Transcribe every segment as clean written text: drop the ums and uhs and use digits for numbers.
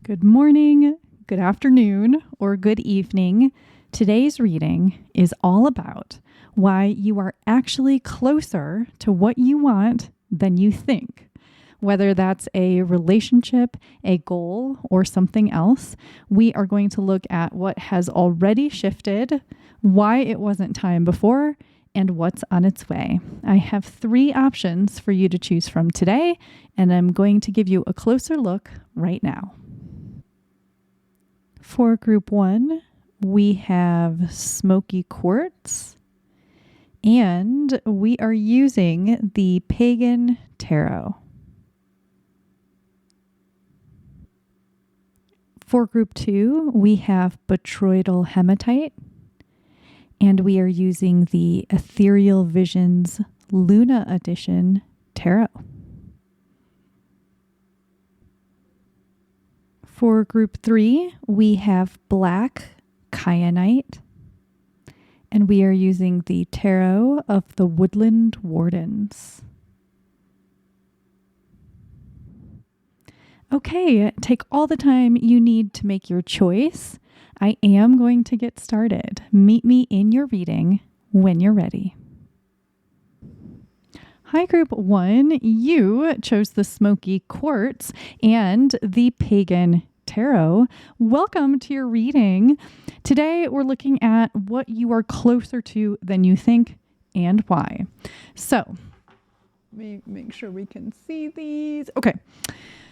Good morning, good afternoon, or good evening. Today's reading is all about why you are actually closer to what you want than you think. Whether that's a relationship, a goal, or something else, we are going to look at what has already shifted, why it wasn't time before, and what's on its way. I have 3 options for you to choose from today, and I'm going to give you a closer look right now. For group 1, we have smoky quartz, and we are using the Pagan Tarot. For group 2, we have botryoidal hematite, and we are using the Ethereal Visions Luna Edition Tarot. For group 3, we have black kyanite, and we are using the Tarot of the Woodland Wardens. Okay, take all the time you need to make your choice. I am going to get started. Meet me in your reading when you're ready. Hi, group 1. You chose the smoky quartz and the Pagan Tarot. Welcome to your reading. Today, we're looking at what you are closer to than you think and why. So, let me make sure we can see these. Okay.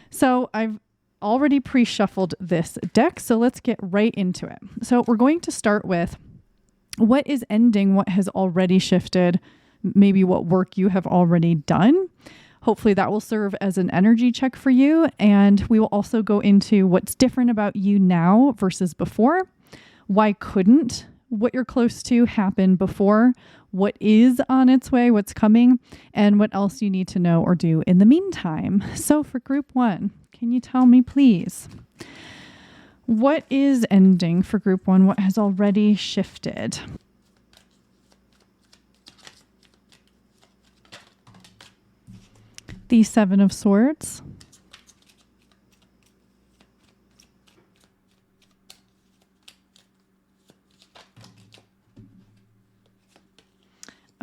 So I've already pre-shuffled this deck, so let's get right into it. So we're going to start with what is ending, what has already shifted, maybe what work you have already done. Hopefully that will serve as an energy check for you. And we will also go into what's different about you now versus before. Why couldn't what you're close to happen before? What is on its way, what's coming, and what else you need to know or do in the meantime. So for group 1, can you tell me, please, what is ending for group 1? What has already shifted? The 7 of Swords.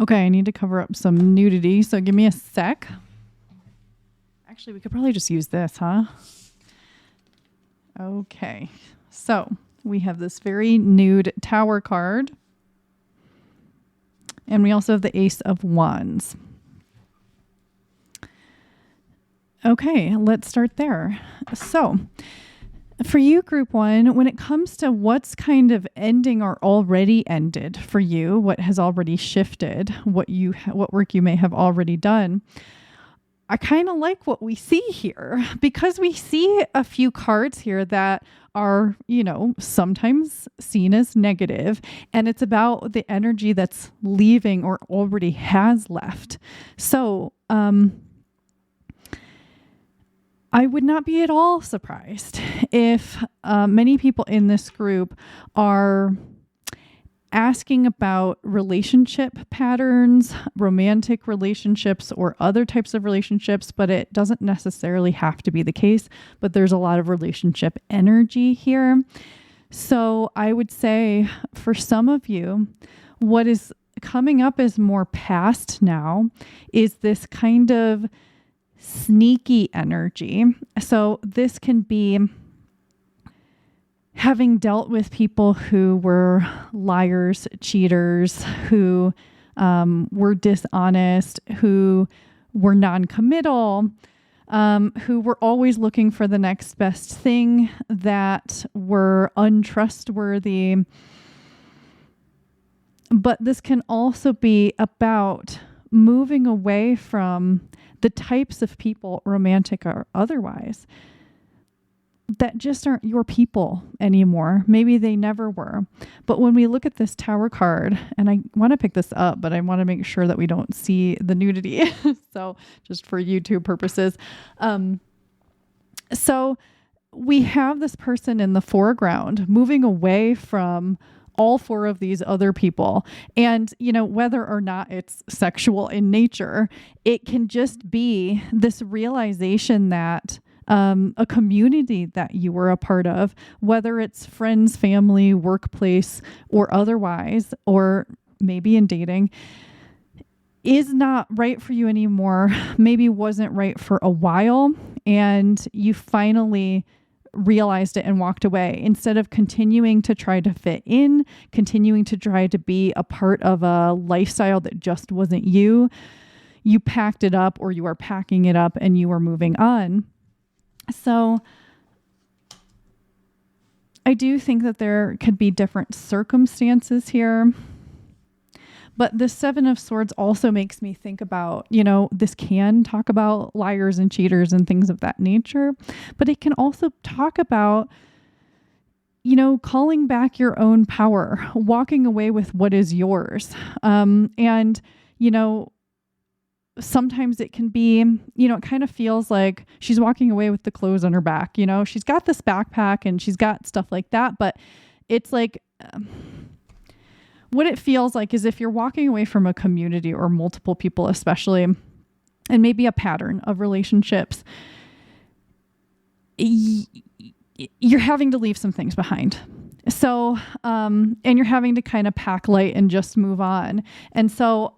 Okay, I need to cover up some nudity, so give me a sec. Actually, we could probably just use this, huh? Okay, so we have this very nude Tower card. And we also have the Ace of Wands. Okay, let's start there. So, for you, group 1, when it comes to what's kind of ending or already ended for you, what has already shifted, what work you may have already done, I kind of like what we see here because we see a few cards here that are, sometimes seen as negative, and it's about the energy that's leaving or already has left. So, I would not be at all surprised if many people in this group are asking about relationship patterns, romantic relationships, or other types of relationships, but it doesn't necessarily have to be the case. But there's a lot of relationship energy here. So I would say for some of you, what is coming up as more past now is this kind of sneaky energy. So this can be having dealt with people who were liars, cheaters, who were dishonest, who were non-committal, who were always looking for the next best thing, that were untrustworthy. But this can also be about moving away from the types of people, romantic or otherwise, that just aren't your people anymore. Maybe they never were. But when we look at this Tower card, and I want to pick this up, but I want to make sure that we don't see the nudity. So just for YouTube purposes. So we have this person in the foreground moving away from all 4 of these other people. And, whether or not it's sexual in nature, it can just be this realization that a community that you were a part of, whether it's friends, family, workplace, or otherwise, or maybe in dating, is not right for you anymore, maybe wasn't right for a while, and you finally realized it and walked away. Instead of continuing to try to fit in, continuing to try to be a part of a lifestyle that just wasn't you, you packed it up, or you are packing it up, and you are moving on. So I do think that there could be different circumstances here. But the Seven of Swords also makes me think about, this can talk about liars and cheaters and things of that nature, but it can also talk about, calling back your own power, walking away with what is yours. And sometimes it can be, it kind of feels like she's walking away with the clothes on her back. She's got this backpack and she's got stuff like that, but it's like, what it feels like is if you're walking away from a community or multiple people, especially, and maybe a pattern of relationships, you're having to leave some things behind. So, and you're having to kind of pack light and just move on. And so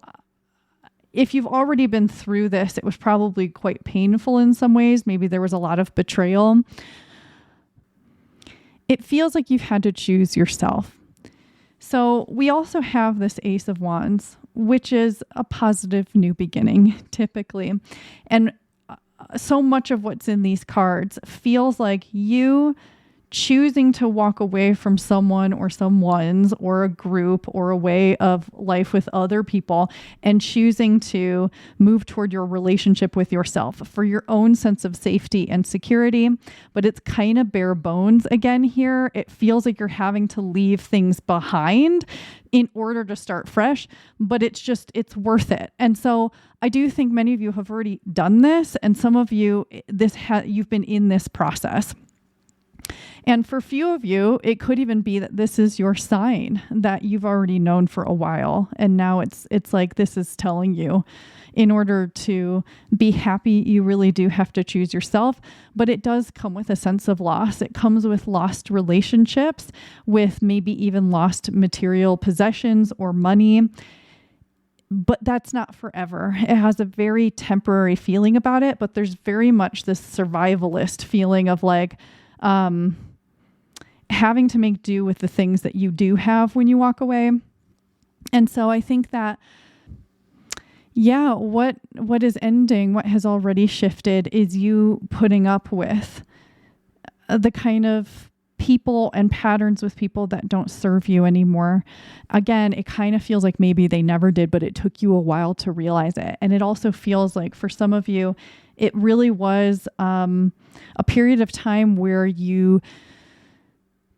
if you've already been through this, it was probably quite painful in some ways. Maybe there was a lot of betrayal. It feels like you've had to choose yourself. So we also have this Ace of Wands, which is a positive new beginning, typically. And so much of what's in these cards feels like you choosing to walk away from someone or someone's or a group or a way of life with other people and choosing to move toward your relationship with yourself for your own sense of safety and security. But it's kind of bare bones again here. It feels like you're having to leave things behind in order to start fresh, but it's worth it. And so I do think many of you have already done this, and some of you, you've been in this process. And for a few of you, it could even be that this is your sign that you've already known for a while. And now it's like this is telling you, in order to be happy, you really do have to choose yourself. But it does come with a sense of loss. It comes with lost relationships, with maybe even lost material possessions or money. But that's not forever. It has a very temporary feeling about it, but there's very much this survivalist feeling of like, having to make do with the things that you do have when you walk away. And so I think that, what is ending, what has already shifted is you putting up with the kind of people and patterns with people that don't serve you anymore. Again, it kind of feels like maybe they never did, but it took you a while to realize it. And it also feels like for some of you, it really was a period of time where you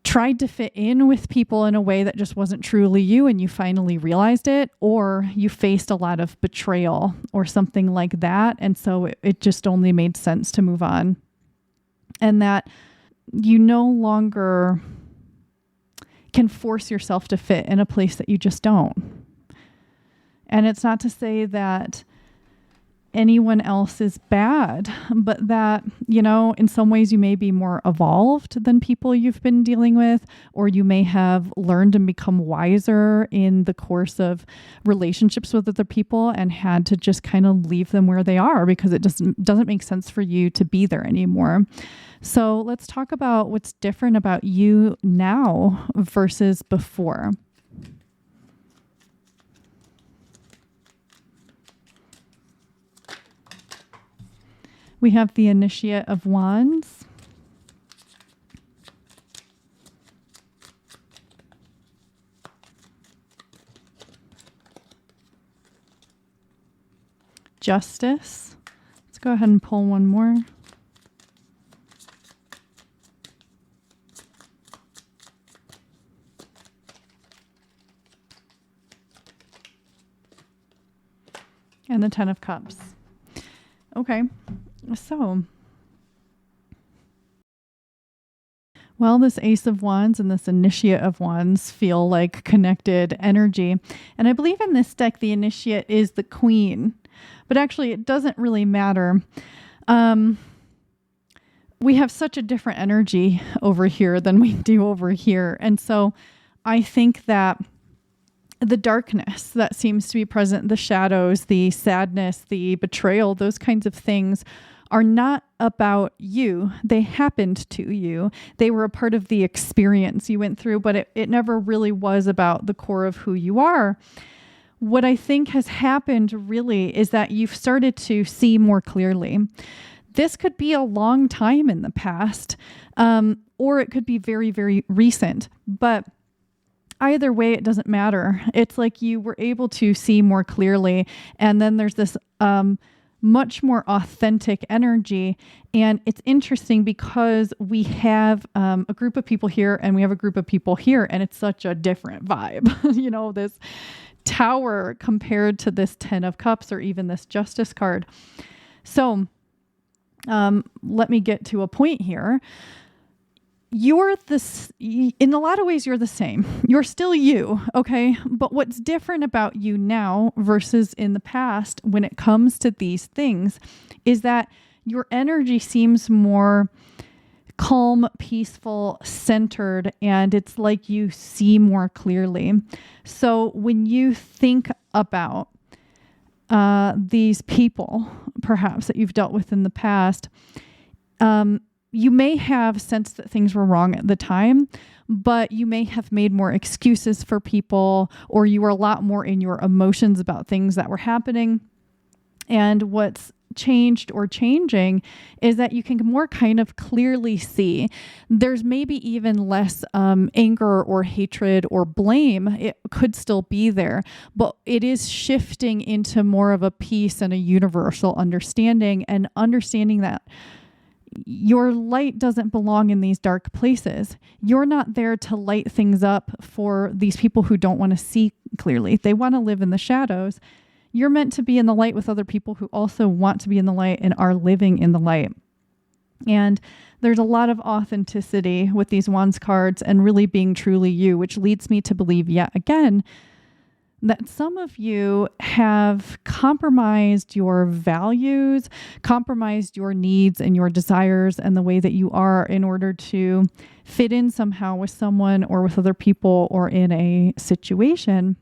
tried to fit in with people in a way that just wasn't truly you, and you finally realized it, or you faced a lot of betrayal or something like that. And so it just only made sense to move on. And that you no longer can force yourself to fit in a place that you just don't. And it's not to say that anyone else is bad, but that, in some ways you may be more evolved than people you've been dealing with, or you may have learned and become wiser in the course of relationships with other people and had to just kind of leave them where they are because it doesn't make sense for you to be there anymore. So let's talk about what's different about you now versus before. We have the Initiate of Wands. Justice. Let's go ahead and pull one more. And the Ten of Cups. Okay. So, well, this Ace of Wands and this Initiate of Wands feel like connected energy. And I believe in this deck, the Initiate is the Queen, but actually it doesn't really matter. we have such a different energy over here than we do over here. And so I think that the darkness that seems to be present, the shadows, the sadness, the betrayal, those kinds of things are not about you. They happened to you. They were a part of the experience you went through, but it never really was about the core of who you are. What I think has happened really is that you've started to see more clearly. This could be a long time in the past, or it could be very, very recent, but either way, it doesn't matter. It's like you were able to see more clearly. And then there's this much more authentic energy. And it's interesting because we have a group of people here and we have a group of people here, and it's such a different vibe. This Tower compared to this 10 of Cups or even this Justice card. So let me get to a point here. In a lot of ways, you're the same. You're still you, okay? But what's different about you now versus in the past when it comes to these things is that your energy seems more calm, peaceful, centered, and it's like you see more clearly. So when you think about these people, perhaps, that you've dealt with in the past, you may have sensed that things were wrong at the time, but you may have made more excuses for people, or you were a lot more in your emotions about things that were happening. And what's changed or changing is that you can more kind of clearly see. There's maybe even less anger or hatred or blame. It could still be there, but it is shifting into more of a peace and a universal understanding, and understanding that your light doesn't belong in these dark places. You're not there to light things up for these people who don't want to see clearly. They want to live in the shadows. You're meant to be in the light with other people who also want to be in the light and are living in the light. And there's a lot of authenticity with these Wands cards and really being truly you, which leads me to believe yet again that some of you have compromised your values, compromised your needs and your desires and the way that you are in order to fit in somehow with someone or with other people or in a situation.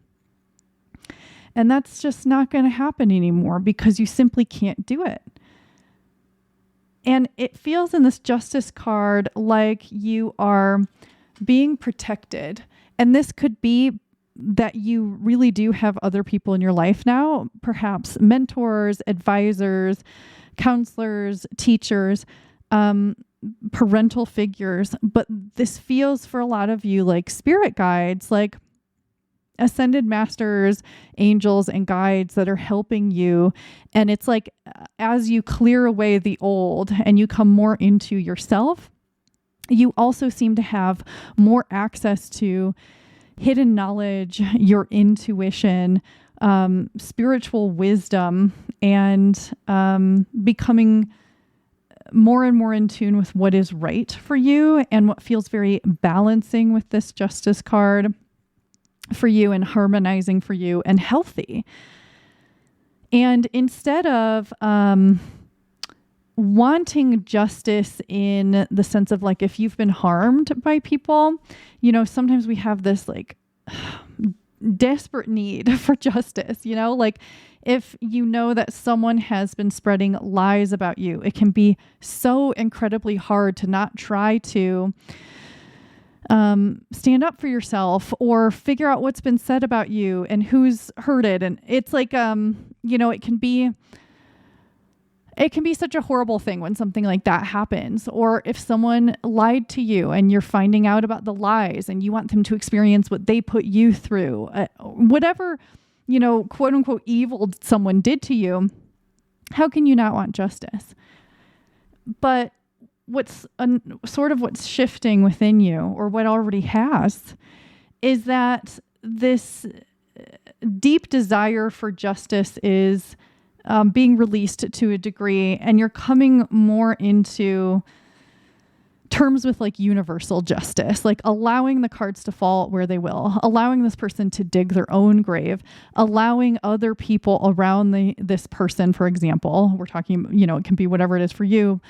And that's just not going to happen anymore because you simply can't do it. And it feels in this Justice card like you are being protected. And this could be that you really do have other people in your life now, perhaps mentors, advisors, counselors, teachers, parental figures. But this feels for a lot of you like spirit guides, like ascended masters, angels, and guides that are helping you. And it's like as you clear away the old and you come more into yourself, you also seem to have more access to hidden knowledge, your intuition, spiritual wisdom, and becoming more and more in tune with what is right for you and what feels very balancing with this Justice card for you and harmonizing for you and healthy. And instead of wanting justice in the sense of like if you've been harmed by people, sometimes we have this like desperate need for justice, like if you know that someone has been spreading lies about you, it can be so incredibly hard to not try to stand up for yourself or figure out what's been said about you and who's heard it. And it's like, it can be such a horrible thing when something like that happens. Or if someone lied to you and you're finding out about the lies and you want them to experience what they put you through, whatever, quote unquote evil someone did to you, how can you not want justice? But what's shifting within you, or what already has, is that this deep desire for justice is being released to a degree, and you're coming more into terms with like universal justice, like allowing the cards to fall where they will, allowing this person to dig their own grave, allowing other people around this person, for example, we're talking, it can be whatever it is for you,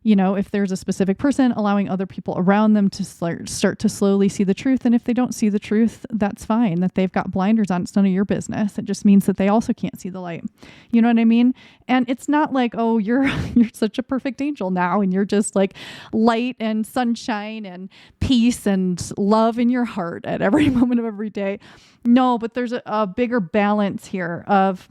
if there's a specific person, allowing other people around them to start to slowly see the truth. And if they don't see the truth, that's fine, that they've got blinders on. It's none of your business. It just means that they also can't see the light. You know what I mean? And it's not like, oh, you're such a perfect angel now, and you're just like light and sunshine and peace and love in your heart at every moment of every day. No, but there's a bigger balance here of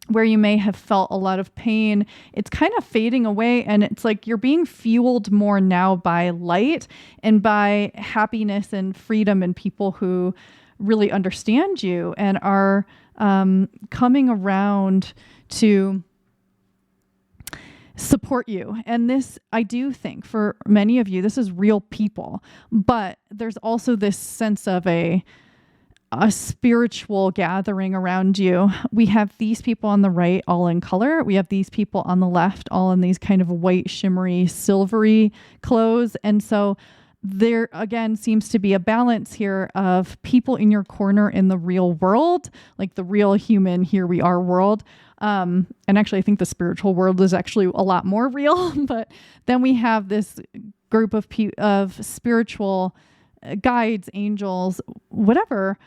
where you may have felt a lot of pain. It's kind of fading away, and it's like you're being fueled more now by light and by happiness and freedom and people who really understand you and are coming around to support you. And this, I do think for many of you, this is real people, but there's also this sense of a spiritual gathering around you. We have these people on the right, all in color. We have these people on the left, all in these kind of white, shimmery, silvery clothes. And so there, again, seems to be a balance here of people in your corner in the real world, like the real human, here we are world. And actually, I think the spiritual world is actually a lot more real. But then we have this group of spiritual guides, angels, whatever,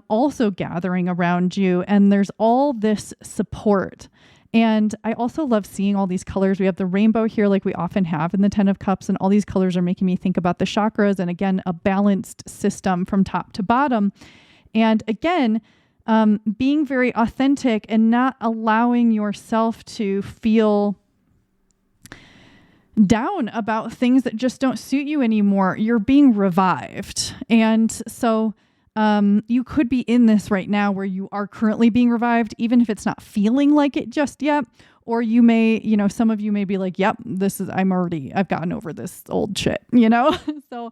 also gathering around you. And there's all this support. And I also love seeing all these colors. We have the rainbow here, like we often have in the 10 of Cups, and all these colors are making me think about the chakras. And again, a balanced system from top to bottom. And again, being very authentic and not allowing yourself to feel down about things that just don't suit you anymore. You're being revived. And so you could be in this right now where you are currently being revived, even if it's not feeling like it just yet. Or you may, some of you may be like, yep, I've gotten over this old shit, So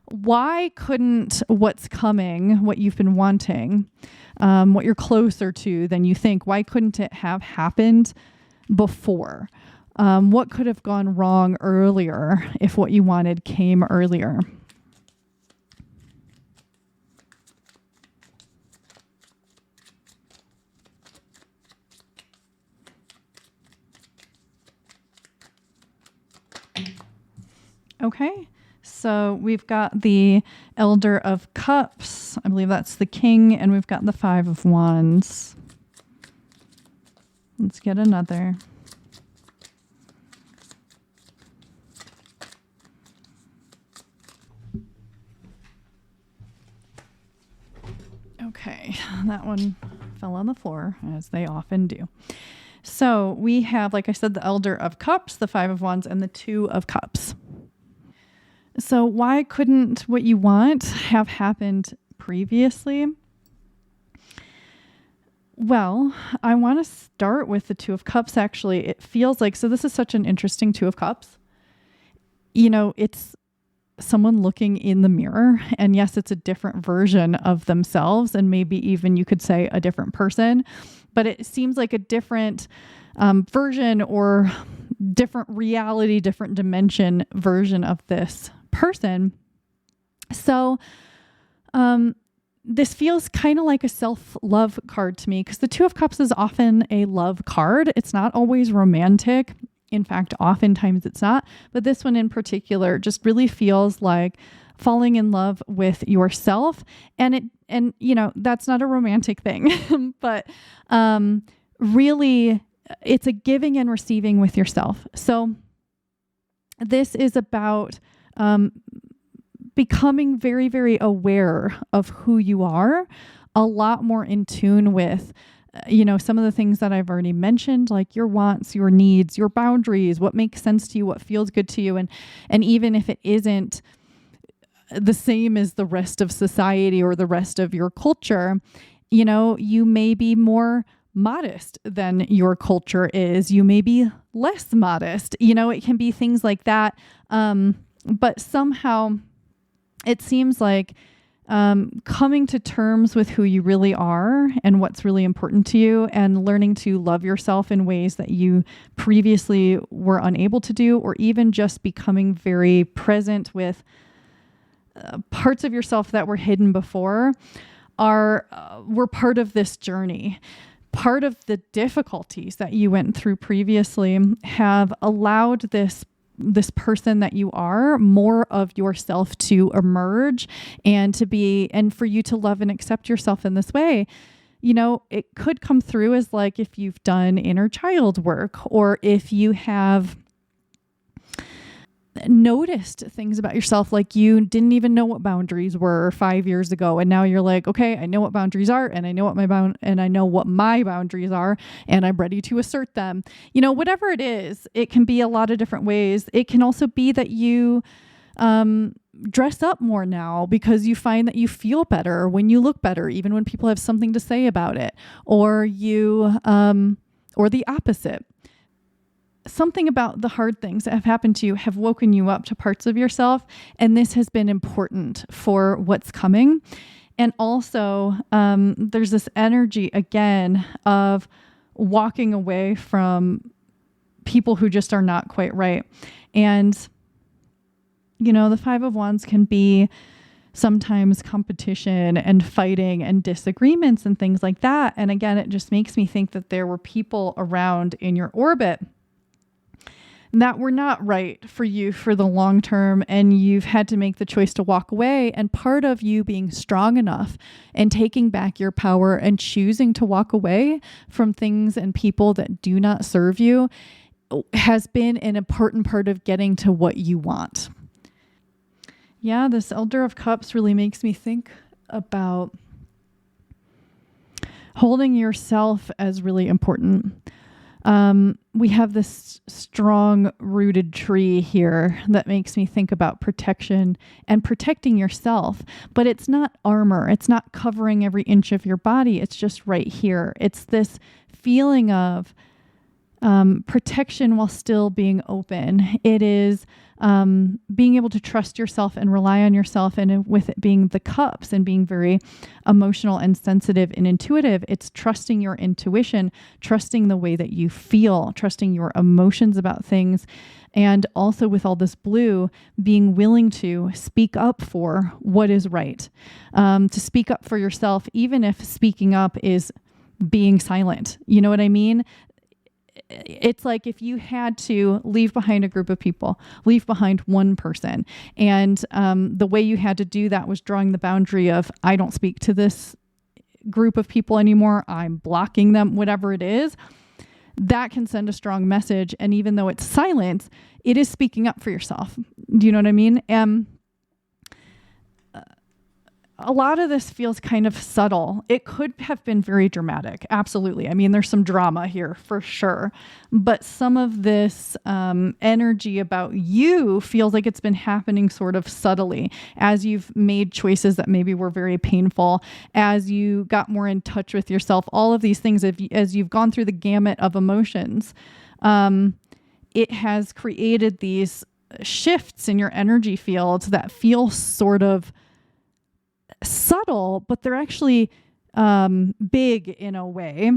why couldn't what's coming, what you've been wanting, what you're closer to than you think, why couldn't it have happened before? What could have gone wrong earlier if what you wanted came earlier? Okay, so we've got the Elder of Cups. I believe that's the King, and we've got the Five of Wands. Let's get another. Okay, that one fell on the floor, as they often do. So we have, like I said, the Elder of Cups, the Five of Wands, and the Two of Cups. So why couldn't what you want have happened previously? Well, I want to start with the Two of Cups, actually. It feels like, so this is such an interesting Two of Cups. It's someone looking in the mirror, and yes, it's a different version of themselves, and maybe even you could say a different person, but it seems like a different version or different reality, different dimension version of this person. So this feels kind of like a self-love card to me, because the Two of Cups is often a love card. It's not always romantic. In fact, oftentimes it's not. But this one in particular just really feels like falling in love with yourself. And that's not a romantic thing, but really it's a giving and receiving with yourself. So this is about becoming very, very aware of who you are, a lot more in tune with some of the things that I've already mentioned, like your wants, your needs, your boundaries, what makes sense to you, what feels good to you. And even if it isn't the same as the rest of society or the rest of your culture, you may be more modest than your culture is. You may be less modest. It can be things like that. But somehow it seems like coming to terms with who you really are and what's really important to you, and learning to love yourself in ways that you previously were unable to do, or even just becoming very present with parts of yourself that were hidden before were part of this journey. Part of the difficulties that you went through previously have allowed this this person that you are, more of yourself to emerge and for you to love and accept yourself in this way. It could come through as like if you've done inner child work, or if you have noticed things about yourself like you didn't even know what boundaries were 5 years ago, and now you're like, okay, I know what boundaries are, and I know what my boundaries are, and I'm ready to assert them. Whatever it is, it can be a lot of different ways. It can also be that you dress up more now because you find that you feel better when you look better, even when people have something to say about it, or or the opposite. Something about the hard things that have happened to you have woken you up to parts of yourself, and this has been important for what's coming. And also, there's this energy again of walking away from people who just are not quite right. And, the Five of Wands can be sometimes competition and fighting and disagreements and things like that. And again, it just makes me think that there were people around in your orbit that were not right for you for the long term, and you've had to make the choice to walk away. And part of you being strong enough and taking back your power and choosing to walk away from things and people that do not serve you has been an important part of getting to what you want. Yeah, this Elder of Cups really makes me think about holding yourself as really important. We have this strong rooted tree here that makes me think about protection and protecting yourself, but it's not armor. It's not covering every inch of your body. It's just right here. It's this feeling of protection while still being open. It is being able to trust yourself and rely on yourself, and with it being the cups and being very emotional and sensitive and intuitive, it's trusting your intuition, trusting the way that you feel, trusting your emotions about things. And also with all this blue, being willing to speak up for what is right, to speak up for yourself, even if speaking up is being silent. You know what I mean? It's like if you had to leave behind a group of people, leave behind one person, and the way you had to do that was drawing the boundary of, I don't speak to this group of people anymore, I'm blocking them, whatever it is, that can send a strong message. And even though it's silence, it is speaking up for yourself. Do you know what I mean? A lot of this feels kind of subtle. It could have been very dramatic. Absolutely. I mean, there's some drama here for sure. But some of this energy about you feels like it's been happening sort of subtly as you've made choices that maybe were very painful, as you got more in touch with yourself, all of these things, as you've gone through the gamut of emotions. It has created these shifts in your energy fields that feel sort of subtle, but they're actually big in a way.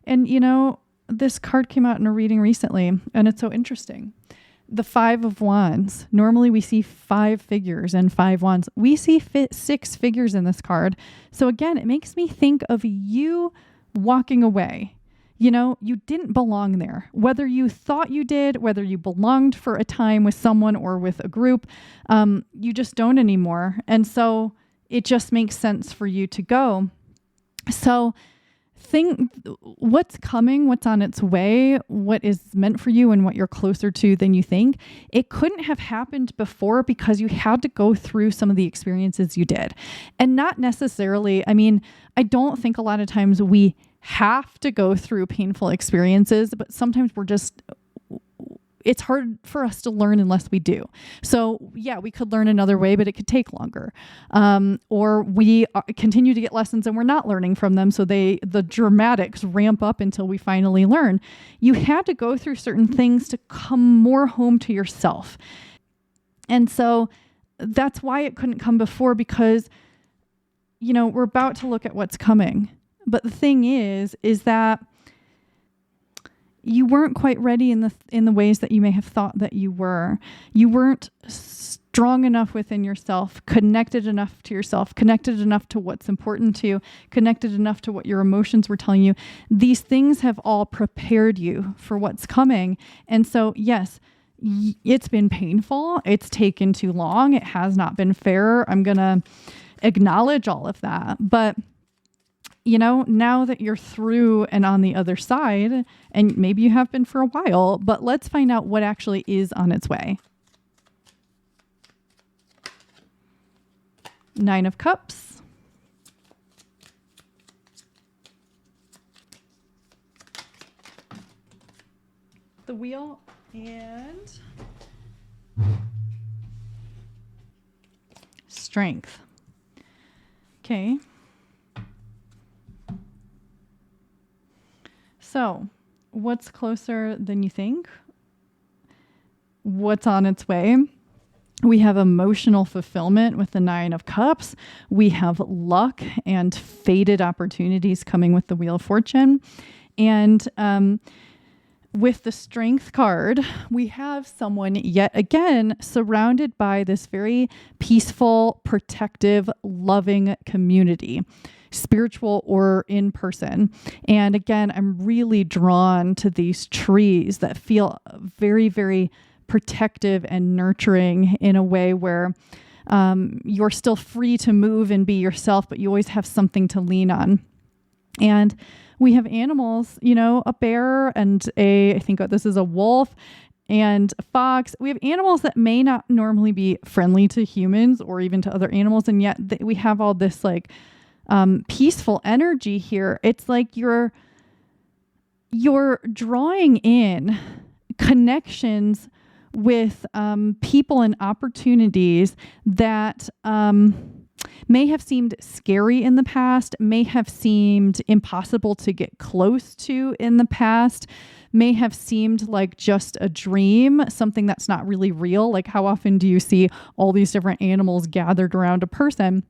And this card came out in a reading recently, and it's so interesting. The Five of Wands. Normally we see 5 figures and 5 wands. We see 6 figures in this card. So again, it makes me think of you walking away. You didn't belong there. Whether you thought you did, whether you belonged for a time with someone or with a group, you just don't anymore. And so it just makes sense for you to go. So think what's coming, what's on its way, what is meant for you, and what you're closer to than you think. It couldn't have happened before because you had to go through some of the experiences you did. And not necessarily, I don't think a lot of times we have to go through painful experiences, but sometimes it's hard for us to learn unless we do. So yeah, we could learn another way, but it could take longer. Or we continue to get lessons and we're not learning from them. So the dramatics ramp up until we finally learn. You had to go through certain things to come more home to yourself. And so that's why it couldn't come before, because, we're about to look at what's coming. But the thing is that you weren't quite ready in the ways that you may have thought that you were. You weren't strong enough within yourself, connected enough to yourself, connected enough to what's important to you, connected enough to what your emotions were telling you. These things have all prepared you for what's coming. And so, yes, it's been painful. It's taken too long. It has not been fair. I'm going to acknowledge all of that. But now that you're through and on the other side, and maybe you have been for a while, but let's find out what actually is on its way. Nine of Cups. The Wheel and Strength. Okay. So, what's closer than you think? What's on its way? We have emotional fulfillment with the Nine of Cups. We have luck and fated opportunities coming with the Wheel of Fortune. And with the Strength card, we have someone yet again surrounded by this very peaceful, protective, loving community, spiritual or in person. And again, I'm really drawn to these trees that feel very, very protective and nurturing in a way where you're still free to move and be yourself, but you always have something to lean on. And we have animals, a bear and I think this is a wolf and a fox. We have animals that may not normally be friendly to humans or even to other animals. And yet we have all this peaceful energy here. It's like you're drawing in connections with people and opportunities that may have seemed scary in the past, may have seemed impossible to get close to in the past, may have seemed like just a dream, something that's not really real. Like, how often do you see all these different animals gathered around a person?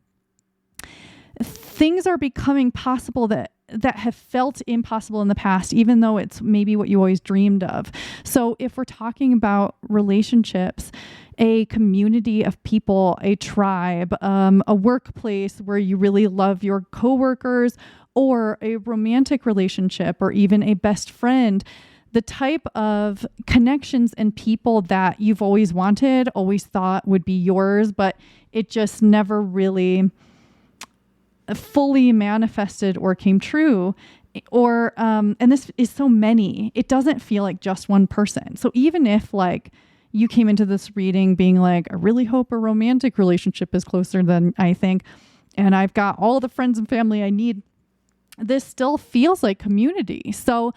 Things are becoming possible that have felt impossible in the past, even though it's maybe what you always dreamed of. So if we're talking about relationships, a community of people, a tribe, a workplace where you really love your coworkers, or a romantic relationship, or even a best friend, the type of connections and people that you've always wanted, always thought would be yours, but it just never really fully manifested or came true, or and this is so many, it doesn't feel like just one person. So even if you came into this reading being like, I really hope a romantic relationship is closer than I think, and I've got all the friends and family I need, this still feels like community. So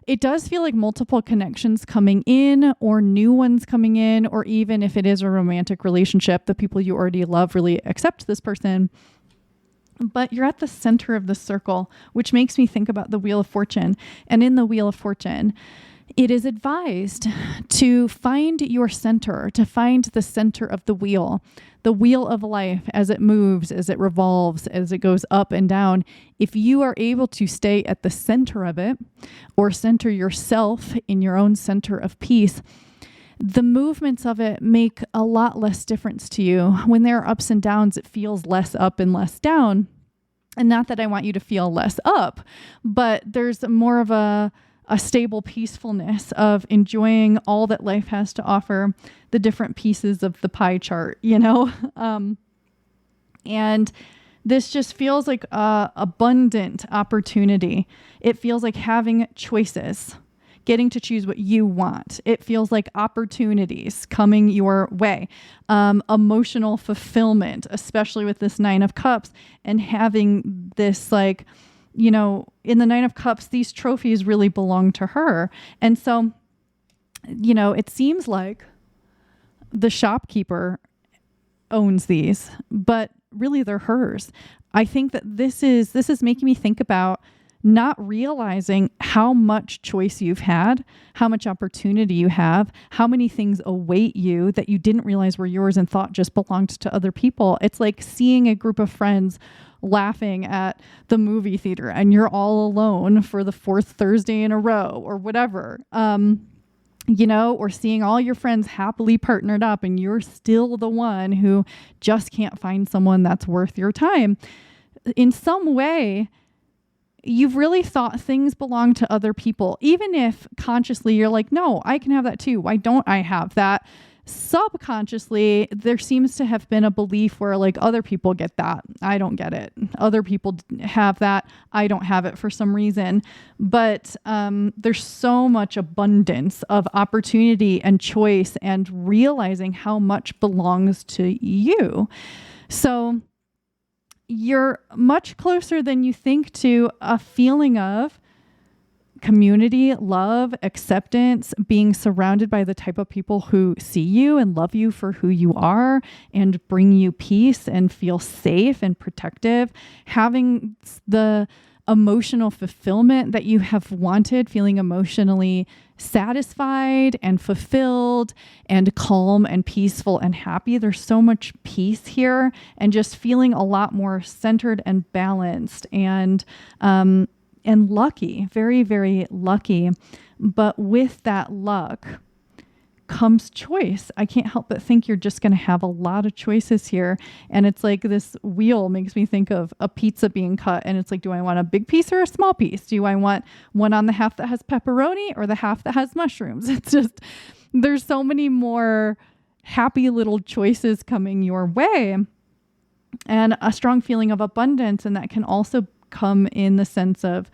it does feel like multiple connections coming in, or new ones coming in, or even if it is a romantic relationship, the people you already love really accept this person. But you're at the center of the circle, which makes me think about the Wheel of Fortune. And in the Wheel of Fortune, it is advised to find your center, to find the center of the wheel of life as it moves, as it revolves, as it goes up and down. If you are able to stay at the center of it, or center yourself in your own center of peace, the movements of it make a lot less difference to you. When there are ups and downs, it feels less up and less down. And not that I want you to feel less up, but there's more of a stable peacefulness of enjoying all that life has to offer, the different pieces of the pie chart, and this just feels like a abundant opportunity. It feels like having choices, getting to choose what you want. It feels like opportunities coming your way, emotional fulfillment, especially with this Nine of Cups, and having this in the Nine of Cups, these trophies really belong to her. And so, it seems like the shopkeeper owns these, but really they're hers. I think that this is making me think about not realizing how much choice you've had, how much opportunity you have, how many things await you that you didn't realize were yours and thought just belonged to other people. It's like seeing a group of friends laughing at the movie theater and you're all alone for the fourth Thursday in a row or whatever. or seeing all your friends happily partnered up and you're still the one who just can't find someone that's worth your time. In some way, you've really thought things belong to other people, even if consciously you're like, no, I can have that too. Why don't I have that? Subconsciously, there seems to have been a belief where like other people get that. I don't get it. Other people have that. I don't have it for some reason. But there's so much abundance of opportunity and choice and realizing how much belongs to you. So you're much closer than you think to a feeling of community, love, acceptance, being surrounded by the type of people who see you and love you for who you are and bring you peace and feel safe and protective, having the emotional fulfillment that you have wanted, feeling emotionally satisfied and fulfilled and calm and peaceful and happy. There's so much peace here and just feeling a lot more centered and balanced and lucky, very, very lucky. But with that luck comes choice. I can't help but think you're just going to have a lot of choices here. And it's like this wheel makes me think of a pizza being cut. And it's like, do I want a big piece or a small piece? Do I want one on the half that has pepperoni or the half that has mushrooms? It's just, there's so many more happy little choices coming your way and a strong feeling of abundance. And that can also come in the sense of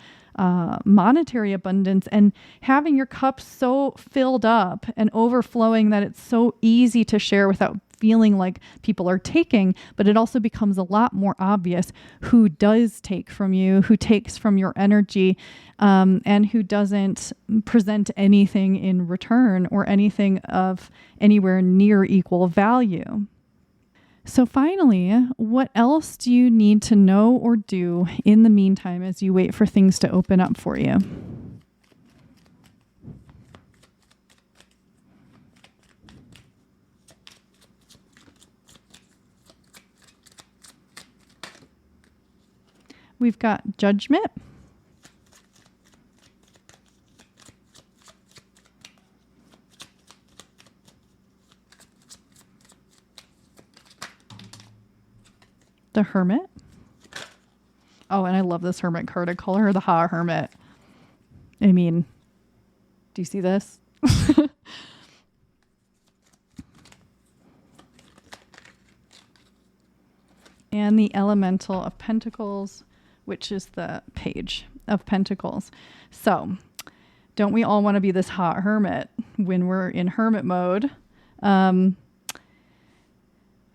monetary abundance and having your cup so filled up and overflowing that it's so easy to share without feeling like people are taking. But it also becomes a lot more obvious who does take from you, who takes from your energy, and who doesn't present anything in return or anything of anywhere near equal value. So finally, what else do you need to know or do in the meantime as you wait for things to open up for you? We've got judgment. The Hermit. Oh, and I love this Hermit card. I call her the Ha Hermit. I mean, do you see this? And the Elemental of Pentacles, which is the Page of Pentacles. So, don't we all want to be this hot hermit when we're in hermit mode?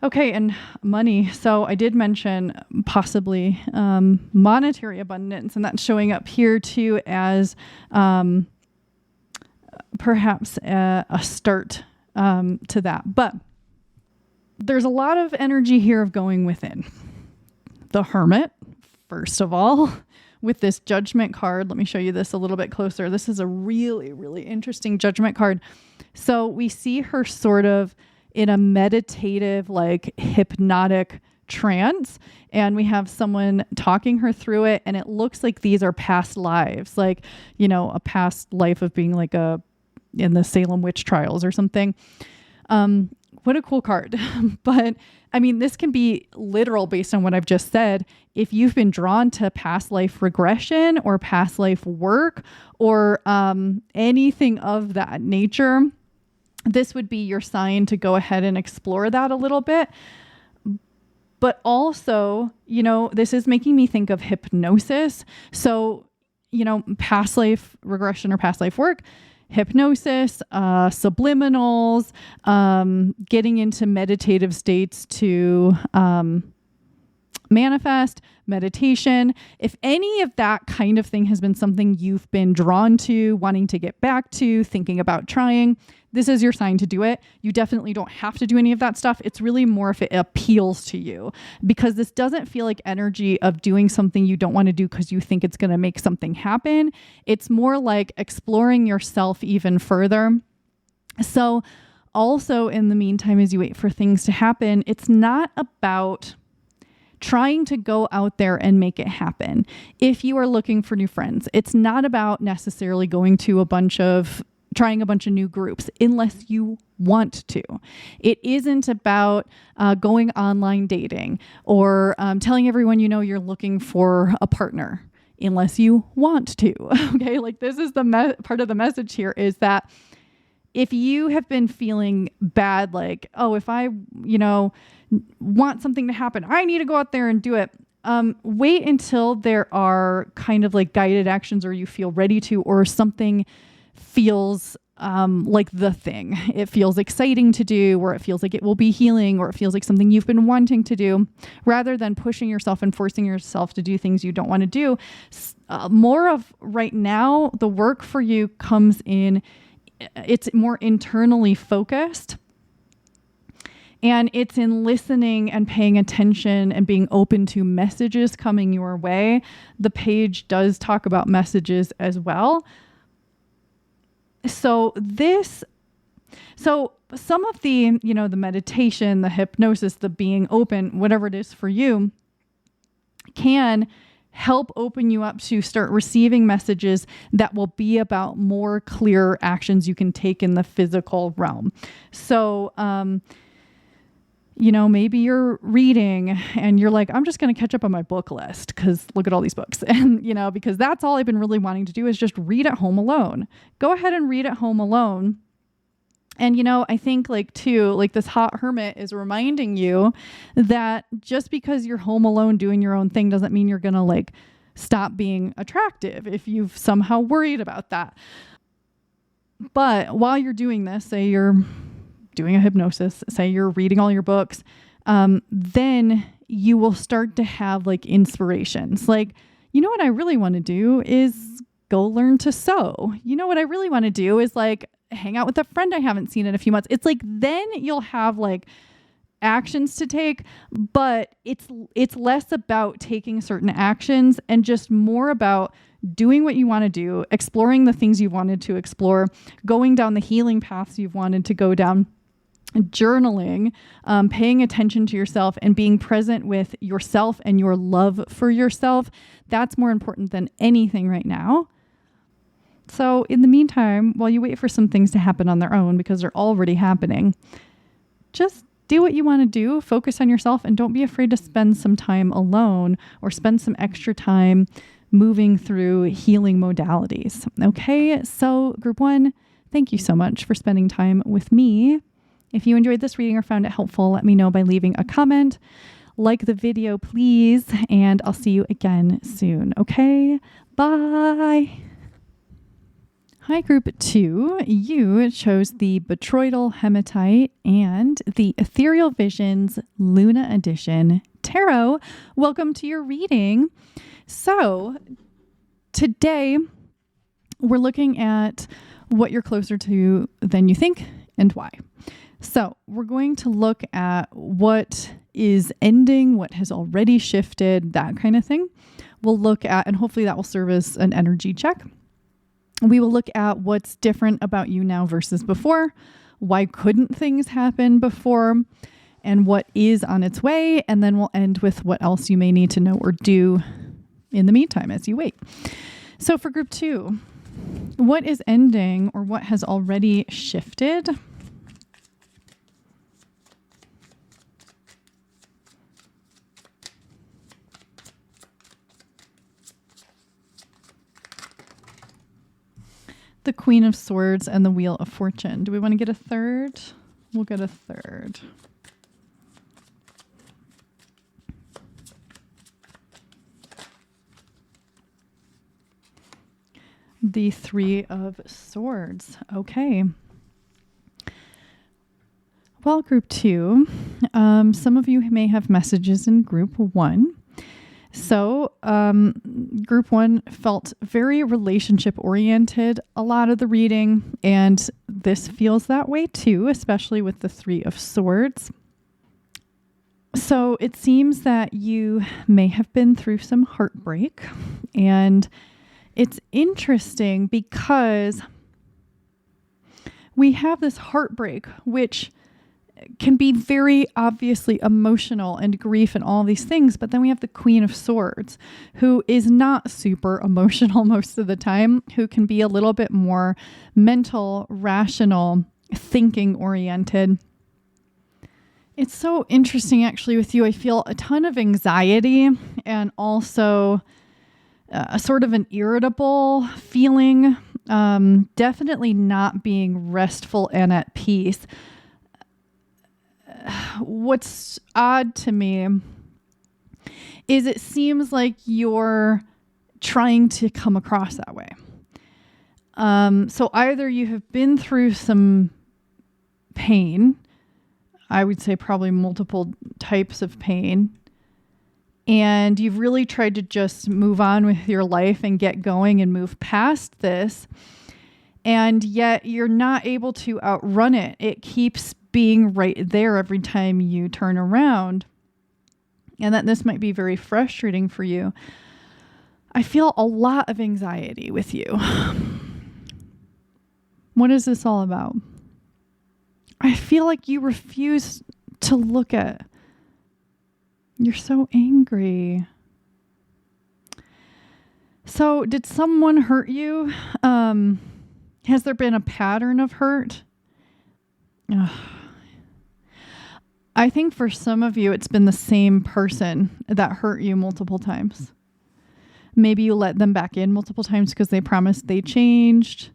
Okay, and money. So I did mention possibly monetary abundance, and that's showing up here too as perhaps a start to that. But there's a lot of energy here of going within. The Hermit, first of all, with this Judgment card. Let me show you this a little bit closer. This is a really, really interesting Judgment card. So we see her sort of in a meditative, like hypnotic trance, and we have someone talking her through it, and it looks like these are past lives, like, a past life of being like in the Salem witch trials or something. What a cool card. But I mean, this can be literal based on what I've just said. If you've been drawn to past life regression or past life work or anything of that nature, this would be your sign to go ahead and explore that a little bit. But also, this is making me think of hypnosis. So, past life regression or past life work, hypnosis, subliminals, getting into meditative states to manifest, meditation. If any of that kind of thing has been something you've been drawn to, wanting to get back to, thinking about trying, this is your sign to do it. You definitely don't have to do any of that stuff. It's really more if it appeals to you, because this doesn't feel like energy of doing something you don't want to do because you think it's going to make something happen. It's more like exploring yourself even further. So also in the meantime, as you wait for things to happen, it's not about trying to go out there and make it happen. If you are looking for new friends, it's not about necessarily going to a bunch of trying a bunch of new groups unless you want to. It isn't about going online dating or telling everyone you're looking for a partner unless you want to. Okay, like this is the part of the message here is that if you have been feeling bad, like, oh, if I, want something to happen, I need to go out there and do it. Wait until there are kind of like guided actions or you feel ready to, or something feels like the thing. It feels exciting to do, or it feels like it will be healing, or it feels like something you've been wanting to do, rather than pushing yourself and forcing yourself to do things you don't want to do. More of right now, the work for you comes in, it's more internally focused. And it's in listening and paying attention and being open to messages coming your way. The page does talk about messages as well. So some of the, the meditation, the hypnosis, the being open, whatever it is for you, can help open you up to start receiving messages that will be about more clear actions you can take in the physical realm. So, maybe you're reading and you're like, I'm just going to catch up on my book list because look at all these books. And, because that's all I've been really wanting to do is just read at home alone. Go ahead and read at home alone. And, I think this hot hermit is reminding you that just because you're home alone doing your own thing doesn't mean you're going to stop being attractive if you've somehow worried about that. But while you're doing this, say you're doing a hypnosis, say you're reading all your books, then you will start to have inspirations. What I really want to do is go learn to sew. What I really want to do is hang out with a friend I haven't seen in a few months. It's then you'll have actions to take, but it's less about taking certain actions and just more about doing what you want to do, exploring the things you wanted to explore, going down the healing paths you've wanted to go down, journaling, paying attention to yourself and being present with yourself and your love for yourself. That's more important than anything right now. So in the meantime, while you wait for some things to happen on their own, because they're already happening, just do what you want to do, focus on yourself, and don't be afraid to spend some time alone or spend some extra time moving through healing modalities. Okay, so group 1, thank you so much for spending time with me. If you enjoyed this reading or found it helpful, let me know by leaving a comment. Like the video, please, and I'll see you again soon. Okay, bye. Hi, group 2. You chose the Botryoidal Hematite and the Ethereal Visions Luna Edition Tarot. Welcome to your reading. So today we're looking at what you're closer to than you think and why. So we're going to look at what is ending, what has already shifted, that kind of thing. We'll look at, and hopefully that will serve as an energy check. We will look at what's different about you now versus before. Why couldn't things happen before? And what is on its way? And then we'll end with what else you may need to know or do in the meantime as you wait. So for group 2, what is ending or what has already shifted? The Queen of Swords and the Wheel of Fortune. Do we want to get a third? We'll get a third. The Three of Swords. Okay. Well, group 2, some of you may have messages in group 1. So group 1 felt very relationship oriented a lot of the reading, and this feels that way too, especially with the Three of Swords. So it seems that you may have been through some heartbreak, and it's interesting because we have this heartbreak, which can be very obviously emotional and grief and all these things. But then we have the Queen of Swords, who is not super emotional most of the time, who can be a little bit more mental, rational, thinking oriented. It's so interesting actually with you. I feel a ton of anxiety and also a sort of an irritable feeling, definitely not being restful and at peace. What's odd to me is it seems like you're trying to come across that way. So either you have been through some pain, I would say probably multiple types of pain, and you've really tried to just move on with your life and get going and move past this, and yet you're not able to outrun it. It keeps being right there every time you turn around, and that this might be very frustrating for you. I feel a lot of anxiety with you. What is this all about? I feel like you refuse to look at. You're so angry. So did someone hurt you? Has there been a pattern of hurt? Ugh. I think for some of you, it's been the same person that hurt you multiple times. Maybe you let them back in multiple times because they promised they changed.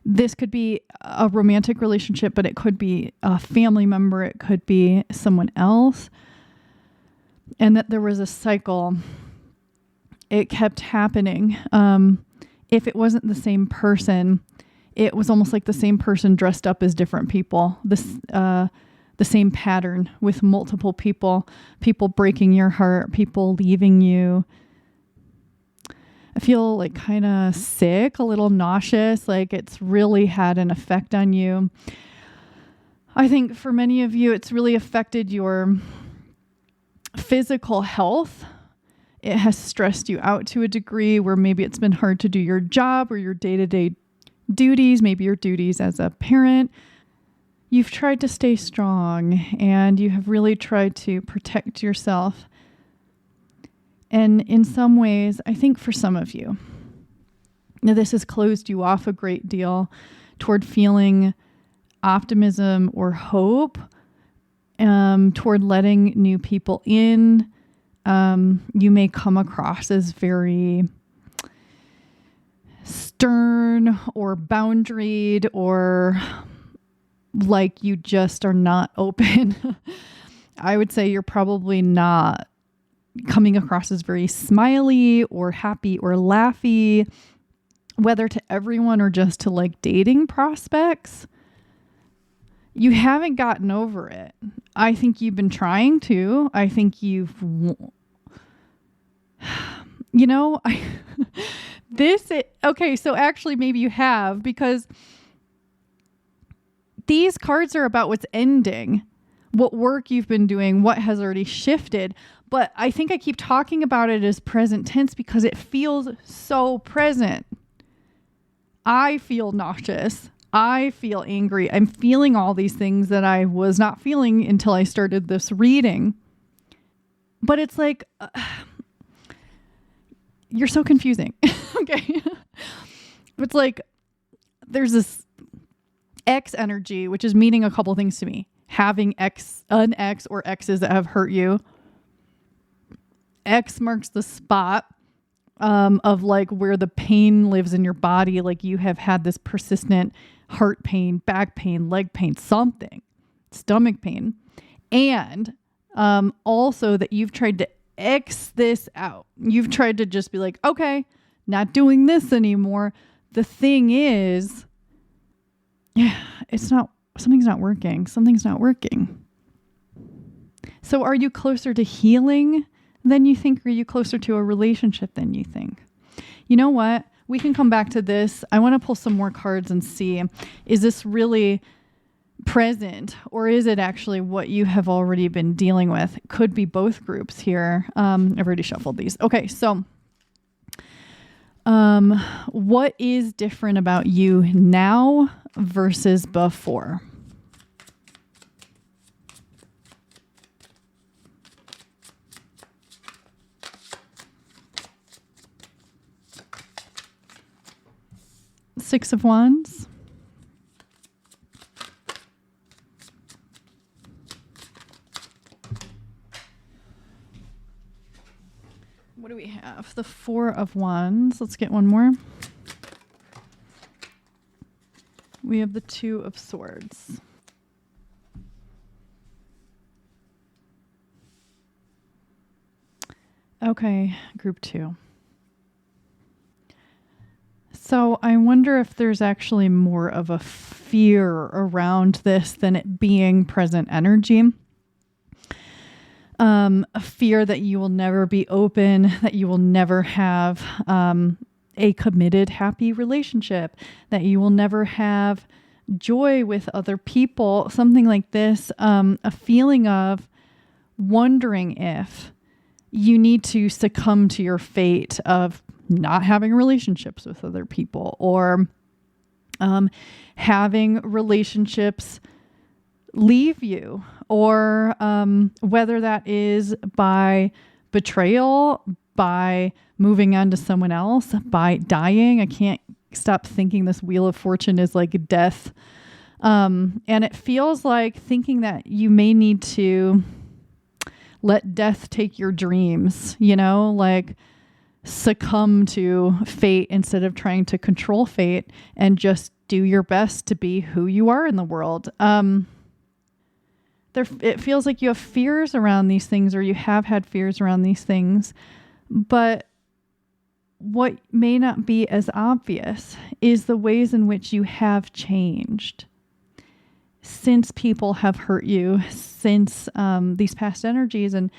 This could be a romantic relationship, but it could be a family member. It could be someone else. And that there was a cycle. It kept happening. If it wasn't the same person, it was almost like the same person dressed up as different people. The same pattern with multiple people breaking your heart, people leaving you. I feel like kind of sick, a little nauseous, like it's really had an effect on you. I think for many of you, it's really affected your physical health. It has stressed you out to a degree where maybe it's been hard to do your job or your day-to-day duties, maybe your duties as a parent. You've tried to stay strong and you have really tried to protect yourself. And in some ways, I think for some of you, this has closed you off a great deal toward feeling optimism or hope, toward letting new people in. You may come across as very stern or boundaried or like you just are not open. I would say you're probably not coming across as very smiley or happy or laughy, whether to everyone or just to like dating prospects. You haven't gotten over it. I think you've been trying to. I think okay, so actually maybe you have, because these cards are about what's ending, what work you've been doing, what has already shifted. But I think I keep talking about it as present tense because it feels so present. I feel nauseous. I feel angry. I'm feeling all these things that I was not feeling until I started this reading. But it's like, you're so confusing. Okay. It's like, there's this X energy, which is meaning a couple things to me. Having an ex or exes that have hurt you. X marks the spot of like where the pain lives in your body. Like you have had this persistent heart pain, back pain, leg pain, something, stomach pain. And also that you've tried to X this out. You've tried to just be like, okay, not doing this anymore. The thing is, something's not working. Something's not working. So are you closer to healing than you think? Or are you closer to a relationship than you think? You know what? We can come back to this. I want to pull some more cards and see, is this really present or is it actually what you have already been dealing with? It could be both groups here. I've already shuffled these. Okay, so what is different about you now versus before? Six of Wands. What do we have? The Four of Wands. Let's get one more. We have the Two of Swords. Okay, group 2. So I wonder if there's actually more of a fear around this than it being present energy. A fear that you will never be open, that you will never have a committed, happy relationship, that you will never have joy with other people, something like this, a feeling of wondering if you need to succumb to your fate of not having relationships with other people, or having relationships leave you, or whether that is by betrayal, by moving on to someone else, by dying. I can't stop thinking this Wheel of Fortune is like death. And it feels like thinking that you may need to let death take your dreams, like succumb to fate instead of trying to control fate, and just do your best to be who you are in the world. It feels like you have fears around these things, or you have had fears around these things, but what may not be as obvious is the ways in which you have changed since people have hurt you, since these past energies, and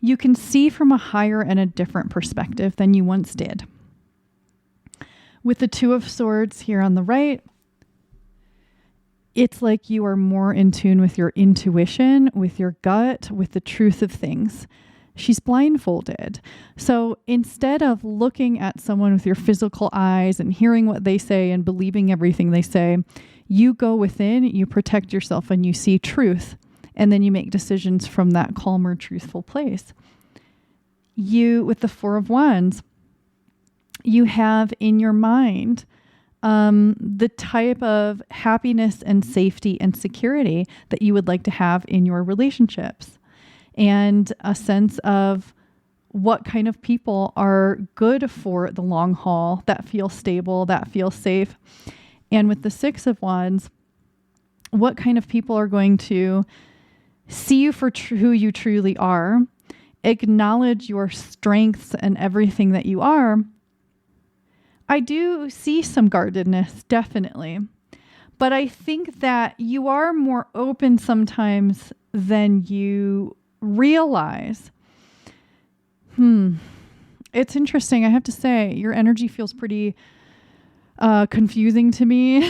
you can see from a higher and a different perspective than you once did. With the Two of Swords here on the right, it's like you are more in tune with your intuition, with your gut, with the truth of things. She's blindfolded. So instead of looking at someone with your physical eyes and hearing what they say and believing everything they say, you go within, you protect yourself, and you see truth. And then you make decisions from that calmer, truthful place. You, with the Four of Wands, you have in your mind the type of happiness and safety and security that you would like to have in your relationships, and a sense of what kind of people are good for the long haul, that feel stable, that feel safe. And with the Six of Wands, what kind of people are going to see you for who you truly are, acknowledge your strengths and everything that you are. I do see some guardedness, definitely. But I think that you are more open sometimes than you realize. It's interesting. I have to say, your energy feels pretty confusing to me.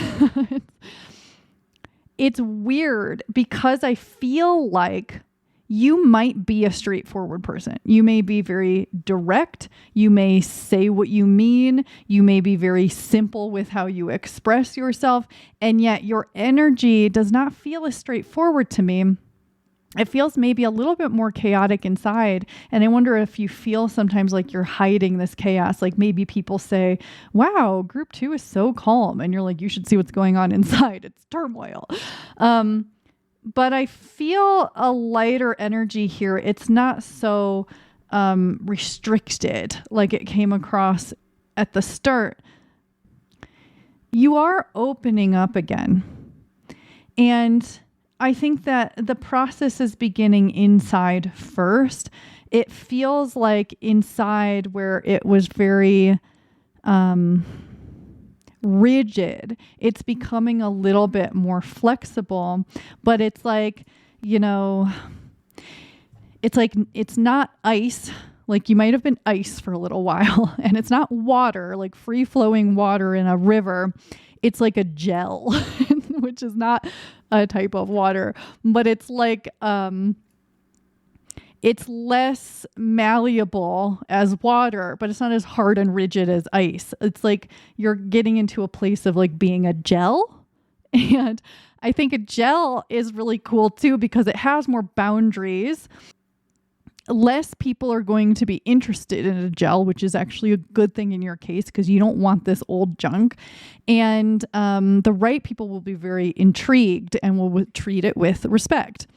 It's weird because I feel like you might be a straightforward person. You may be very direct. You may say what you mean. You may be very simple with how you express yourself. And yet your energy does not feel as straightforward to me. It feels maybe a little bit more chaotic inside. And I wonder if you feel sometimes like you're hiding this chaos. Like maybe people say, wow, group 2 is so calm. And you're like, you should see what's going on inside. It's turmoil. But I feel a lighter energy here. It's not so restricted like it came across at the start. You are opening up again. And I think that the process is beginning inside first. It feels like inside where it was very rigid, it's becoming a little bit more flexible, but it's like, it's not ice. Like you might have been ice for a little while, and it's not water, like free flowing water in a river. It's like a gel, which is not a type of water, but it's like, it's less malleable as water, but it's not as hard and rigid as ice. It's like you're getting into a place of like being a gel. And I think a gel is really cool too, because it has more boundaries. less people are going to be interested in a gel, which is actually a good thing in your case because you don't want this old junk. And the right people will be very intrigued and will treat it with respect.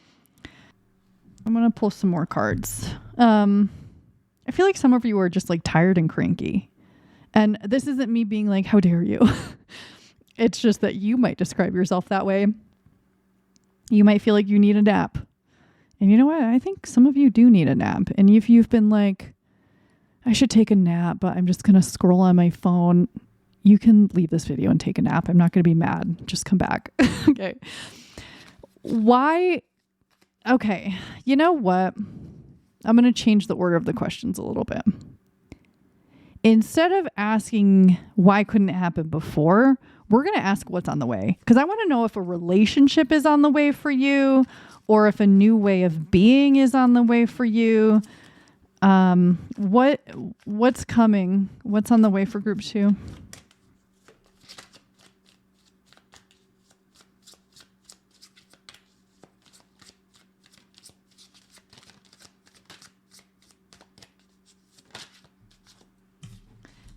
I'm going to pull some more cards. I feel like some of you are just like tired and cranky. And this isn't me being like, how dare you? It's just that you might describe yourself that way. You might feel like you need a nap. And you know what? I think some of you do need a nap. And if you've been like, I should take a nap, but I'm just going to scroll on my phone, you can leave this video and take a nap. I'm not going to be mad. Just come back. Okay. Why? Okay. You know what? I'm going to change the order of the questions a little bit. Instead of asking why couldn't it happen before, we're going to ask what's on the way. Because I want to know if a relationship is on the way for you, or if a new way of being is on the way for you. What's coming? What's on the way for group 2?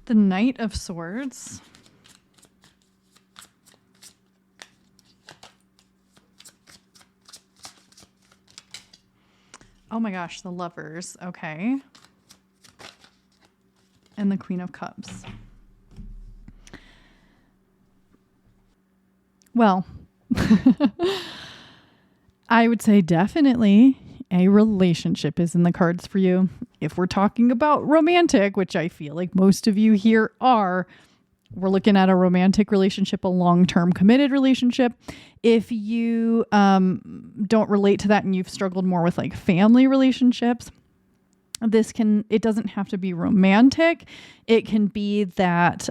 The Knight of Swords. Oh my gosh, the Lovers. Okay. And the Queen of Cups. Well, I would say definitely a relationship is in the cards for you. If we're talking about romantic, which I feel like most of you here are, we're looking at a romantic relationship, a long-term committed relationship. If you don't relate to that and you've struggled more with like family relationships, it doesn't have to be romantic. It can be that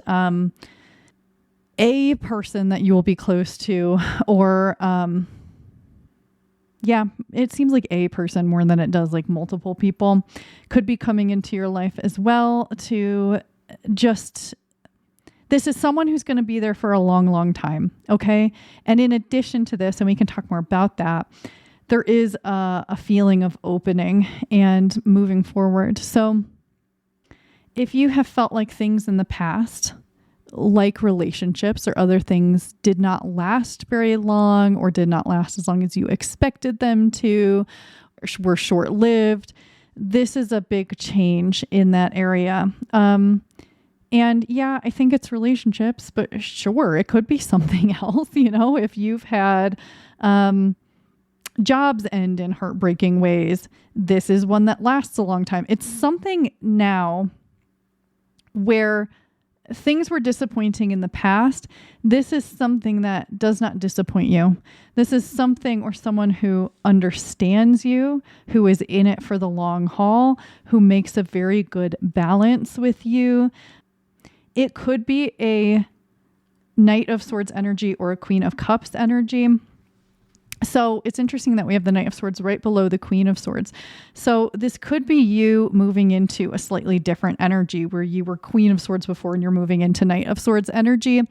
a person that you will be close to, or it seems like a person more than it does like multiple people could be coming into your life as well to just... This is someone who's going to be there for a long, long time. Okay. And in addition to this, and we can talk more about that, there is a feeling of opening and moving forward. So if you have felt like things in the past, like relationships or other things, did not last very long or did not last as long as you expected them to, or were short-lived, this is a big change in that area. And yeah, I think it's relationships, but sure, it could be something else. You know, if you've had jobs end in heartbreaking ways, this is one that lasts a long time. It's something now where things were disappointing in the past. This is something that does not disappoint you. This is something or someone who understands you, who is in it for the long haul, who makes a very good balance with you. It could be a Knight of Swords energy or a Queen of Cups energy. So it's interesting that we have the Knight of Swords right below the Queen of Swords. So this could be you moving into a slightly different energy where you were Queen of Swords before and you're moving into Knight of Swords energy,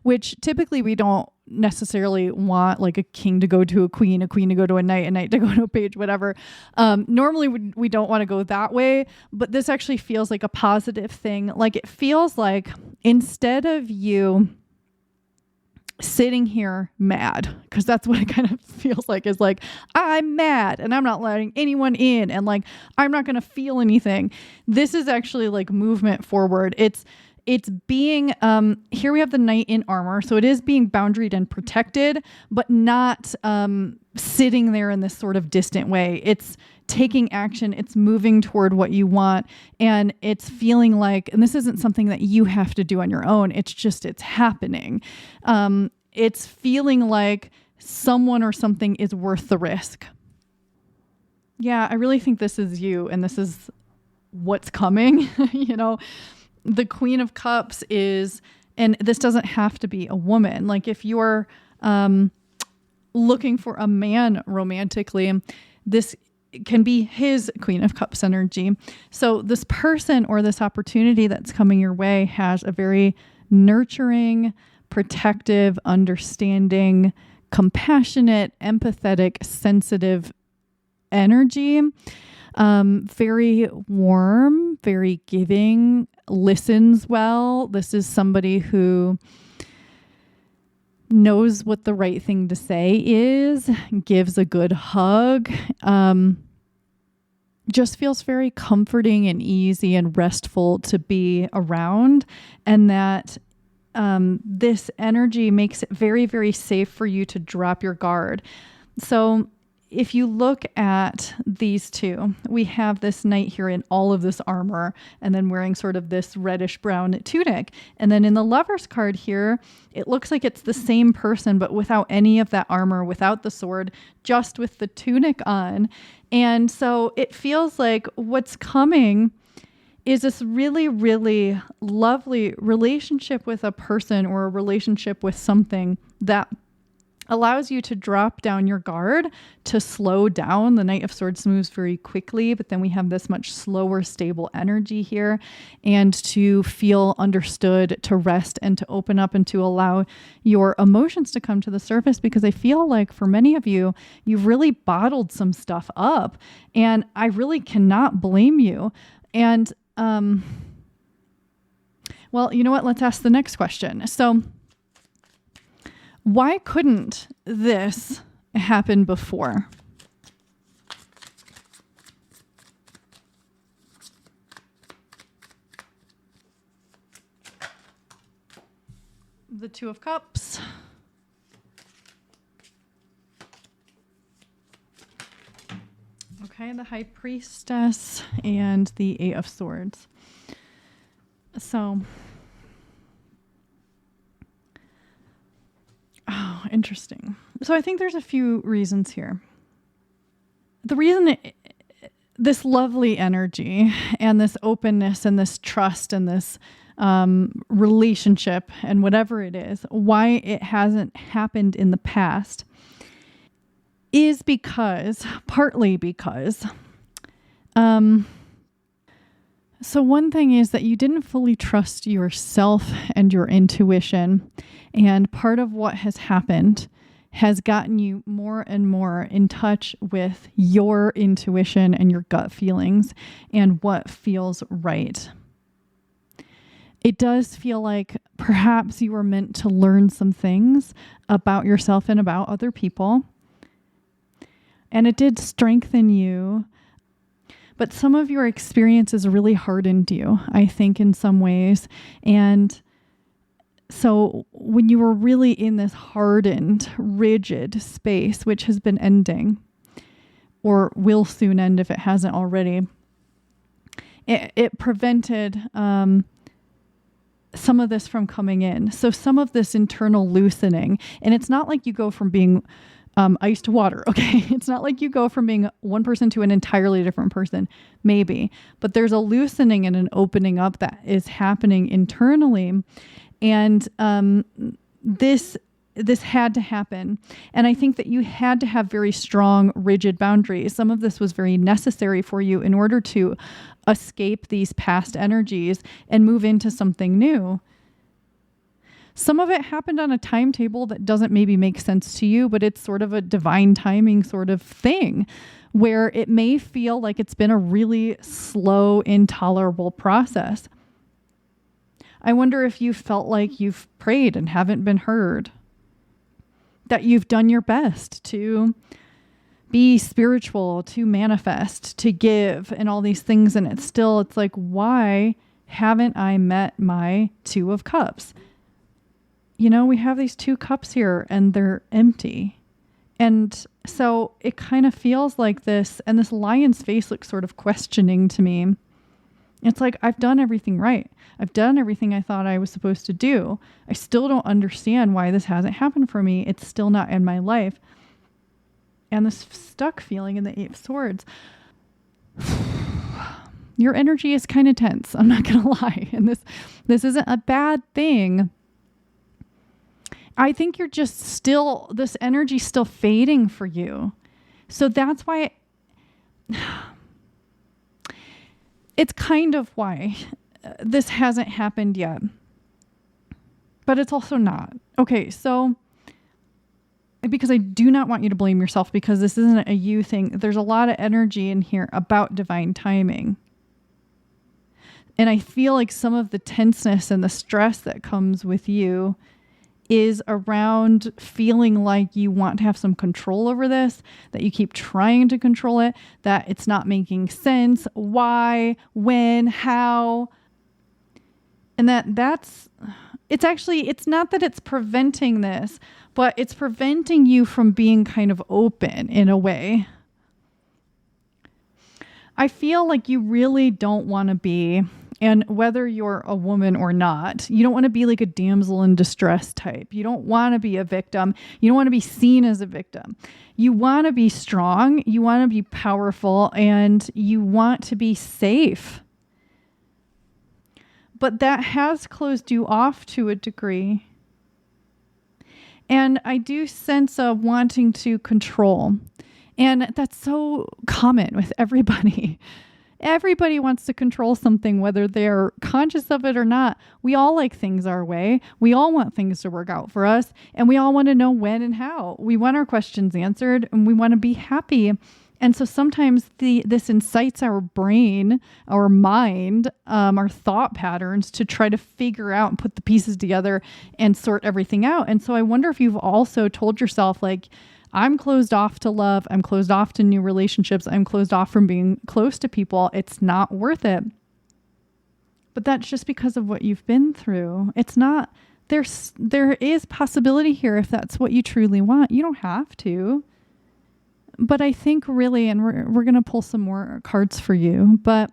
which typically we don't necessarily want like a king to go to a queen to go to a knight to go to a page, whatever. Normally we don't want to go that way, but this actually feels like a positive thing. Like it feels like instead of you sitting here mad, because that's what it kind of feels like, is like, I'm mad and I'm not letting anyone in and like, I'm not going to feel anything. This is actually like movement forward. It's being, here we have the knight in armor. So it is being boundaried and protected, but not sitting there in this sort of distant way. It's taking action. It's moving toward what you want. And it's feeling like, and this isn't something that you have to do on your own. It's just, it's happening. It's feeling like someone or something is worth the risk. Yeah, I really think this is you and this is what's coming, you know. The Queen of Cups is, and this doesn't have to be a woman. Like if you're looking for a man romantically, this can be his Queen of Cups energy. So this person or this opportunity that's coming your way has a very nurturing, protective, understanding, compassionate, empathetic, sensitive energy. Very warm, very giving, listens well. This is somebody who knows what the right thing to say is, gives a good hug, just feels very comforting and easy and restful to be around. And that this energy makes it very, very safe for you to drop your guard. So if you look at these two, we have this knight here in all of this armor and then wearing sort of this reddish brown tunic. And then in the Lover's card here, it looks like it's the same person, but without any of that armor, without the sword, just with the tunic on. And so it feels like what's coming is this really, really lovely relationship with a person or a relationship with something that allows you to drop down your guard, to slow down. The Knight of Swords moves very quickly, but then we have this much slower, stable energy here, and to feel understood, to rest and to open up and to allow your emotions to come to the surface, because I feel like for many of you, you've really bottled some stuff up, and I really cannot blame you. And, well, you know what? Let's ask the next question. So, why couldn't this happen before? The Two of Cups. Okay, the High Priestess and the Eight of Swords. So, oh, interesting. So I think there's a few reasons here. The reason this lovely energy and this openness and this trust and this relationship and whatever it is, why it hasn't happened in the past is partly because, so one thing is that you didn't fully trust yourself and your intuition. And part of what has happened has gotten you more and more in touch with your intuition and your gut feelings and what feels right. It does feel like perhaps you were meant to learn some things about yourself and about other people. And it did strengthen you. But some of your experiences really hardened you, I think, in some ways. And so when you were really in this hardened, rigid space, which has been ending, or will soon end if it hasn't already, it prevented some of this from coming in. So some of this internal loosening, and it's not like you go from being ice to water, okay? It's not like you go from being one person to an entirely different person, maybe. But there's a loosening and an opening up that is happening internally. And this had to happen. And I think that you had to have very strong, rigid boundaries. Some of this was very necessary for you in order to escape these past energies and move into something new. Some of it happened on a timetable that doesn't maybe make sense to you, but it's sort of a divine timing sort of thing where it may feel like it's been a really slow, intolerable process. I wonder if you felt like you've prayed and haven't been heard, that you've done your best to be spiritual, to manifest, to give, and all these things. And it's like, why haven't I met my Two of Cups? You know, we have these 2 cups here and they're empty. And so it kind of feels like this, and this lion's face looks sort of questioning to me. It's like, I've done everything right. I've done everything I thought I was supposed to do. I still don't understand why this hasn't happened for me. It's still not in my life. And this stuck feeling in the Eight of Swords. Your energy is kind of tense. I'm not going to lie. And this isn't a bad thing. I think you're just this energy still fading for you. So that's why it's kind of why this hasn't happened yet. But it's also not. Okay, so because I do not want you to blame yourself, because this isn't a you thing. There's a lot of energy in here about divine timing. And I feel like some of the tenseness and the stress that comes with you is around feeling like you want to have some control over this, that you keep trying to control it, that it's not making sense. Why, when, how? And it's not that it's preventing this, but it's preventing you from being kind of open in a way. I feel like you really don't want to be, and whether you're a woman or not, you don't want to be like a damsel in distress type. You don't want to be a victim. You don't want to be seen as a victim. You want to be strong. You want to be powerful, and you want to be safe. But that has closed you off to a degree. And I do sense a wanting to control. And that's so common with everybody. Everybody wants to control something, whether they're conscious of it or not. We all like things our way. We all want things to work out for us. And we all want to know when and how. We want our questions answered, and we want to be happy. And so sometimes this incites our brain, our mind, our thought patterns to try to figure out and put the pieces together and sort everything out. And so I wonder if you've also told yourself, like, I'm closed off to love. I'm closed off to new relationships. I'm closed off from being close to people. It's not worth it. But that's just because of what you've been through. It's not, there is possibility here if that's what you truly want. You don't have to. But I think really, and we're going to pull some more cards for you, but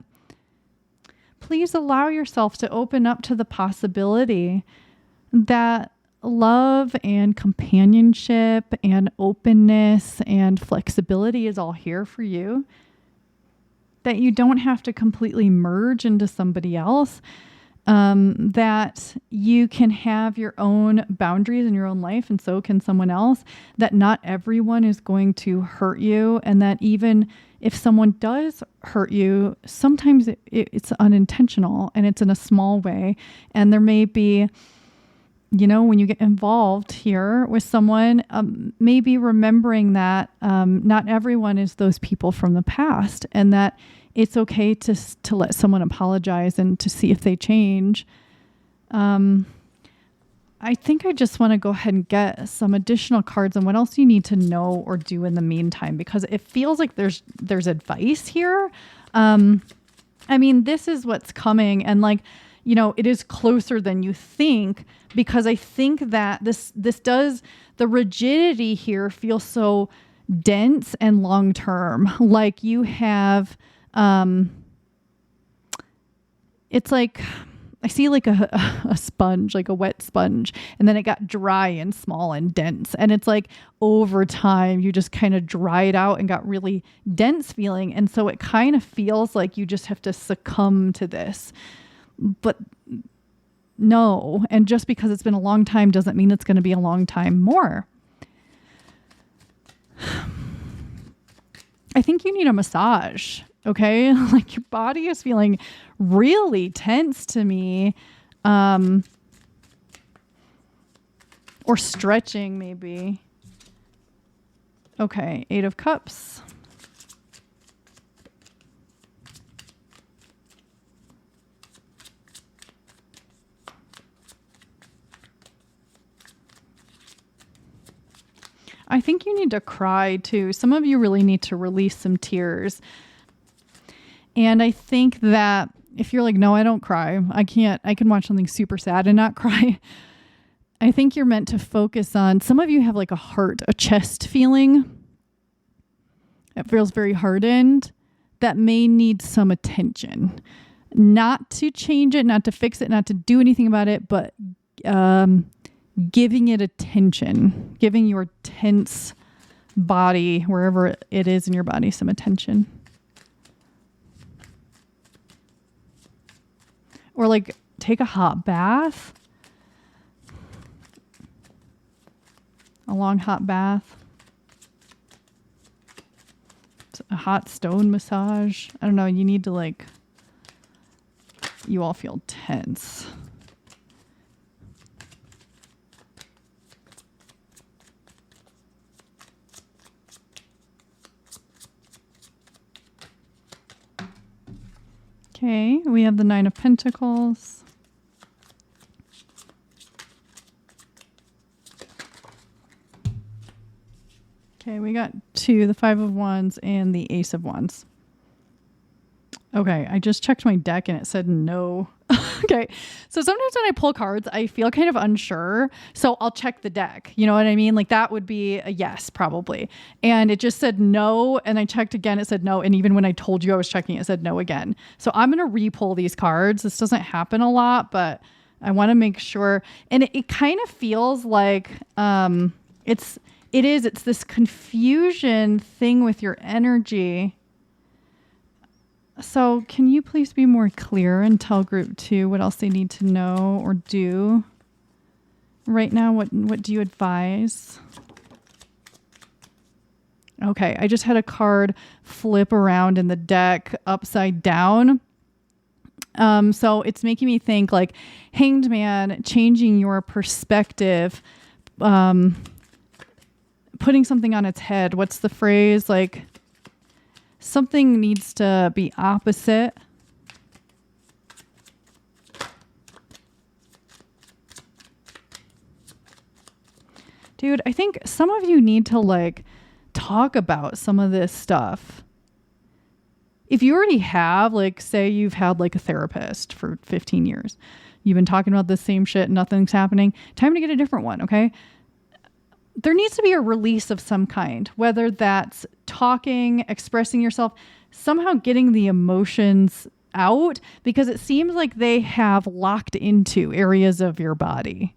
please allow yourself to open up to the possibility that love and companionship and openness and flexibility is all here for you. That you don't have to completely merge into somebody else. That you can have your own boundaries in your own life, and so can someone else. That not everyone is going to hurt you, and that even if someone does hurt you, sometimes it's unintentional and it's in a small way. And there may be, when you get involved here with someone, maybe remembering that not everyone is those people from the past, and that it's okay to let someone apologize and to see if they change. I think I just want to go ahead and get some additional cards on what else you need to know or do in the meantime, because it feels like there's advice here. This is what's coming, and it is closer than you think, because I think that this does, the rigidity here feels so dense and long term. Like you have, it's like, I see like a sponge, like a wet sponge, and then it got dry and small and dense. And it's like over time, you just kind of dried out and got really dense feeling. And so it kind of feels like you just have to succumb to this. But no, and just because it's been a long time doesn't mean it's going to be a long time more. I think you need a massage, okay? Like your body is feeling really tense to me. Or stretching maybe. Okay, 8 of Cups. I think you need to cry too. Some of you really need to release some tears. And I think that if you're like, no, I don't cry, I can watch something super sad and not cry. I think you're meant to focus on, some of you have like a chest feeling. It feels very hardened. That may need some attention. Not to change it, not to fix it, not to do anything about it, but giving it attention, giving your tense body, wherever it is in your body, some attention. Or like take a hot bath, a long hot bath, a hot stone massage. I don't know. You need to you all feel tense. Okay, we have the Nine of Pentacles. Okay, we got two, the Five of Wands and the Ace of Wands. Okay, I just checked my deck and it said no. Okay, so sometimes when I pull cards, I feel kind of unsure. So I'll check the deck. You know what I mean? Like that would be a yes, probably. And it just said no. And I checked again, it said no. And even when I told you I was checking, it said no again. So I'm going to re-pull these cards. This doesn't happen a lot, but I want to make sure. And it kind of feels like it's this confusion thing with your energy. So can you please be more clear and tell group 2 what else they need to know or do right now? What do you advise? Okay, I just had a card flip around in the deck upside down. So it's making me think like Hanged Man, changing your perspective, putting something on its head. What's the phrase? Like, something needs to be opposite. Dude, I think some of you need to like talk about some of this stuff. If you already have, like, say you've had like a therapist for 15 years, you've been talking about the same shit, nothing's happening, time to get a different one, okay? There needs to be a release of some kind, whether that's talking, expressing yourself, somehow getting the emotions out, because it seems like they have locked into areas of your body.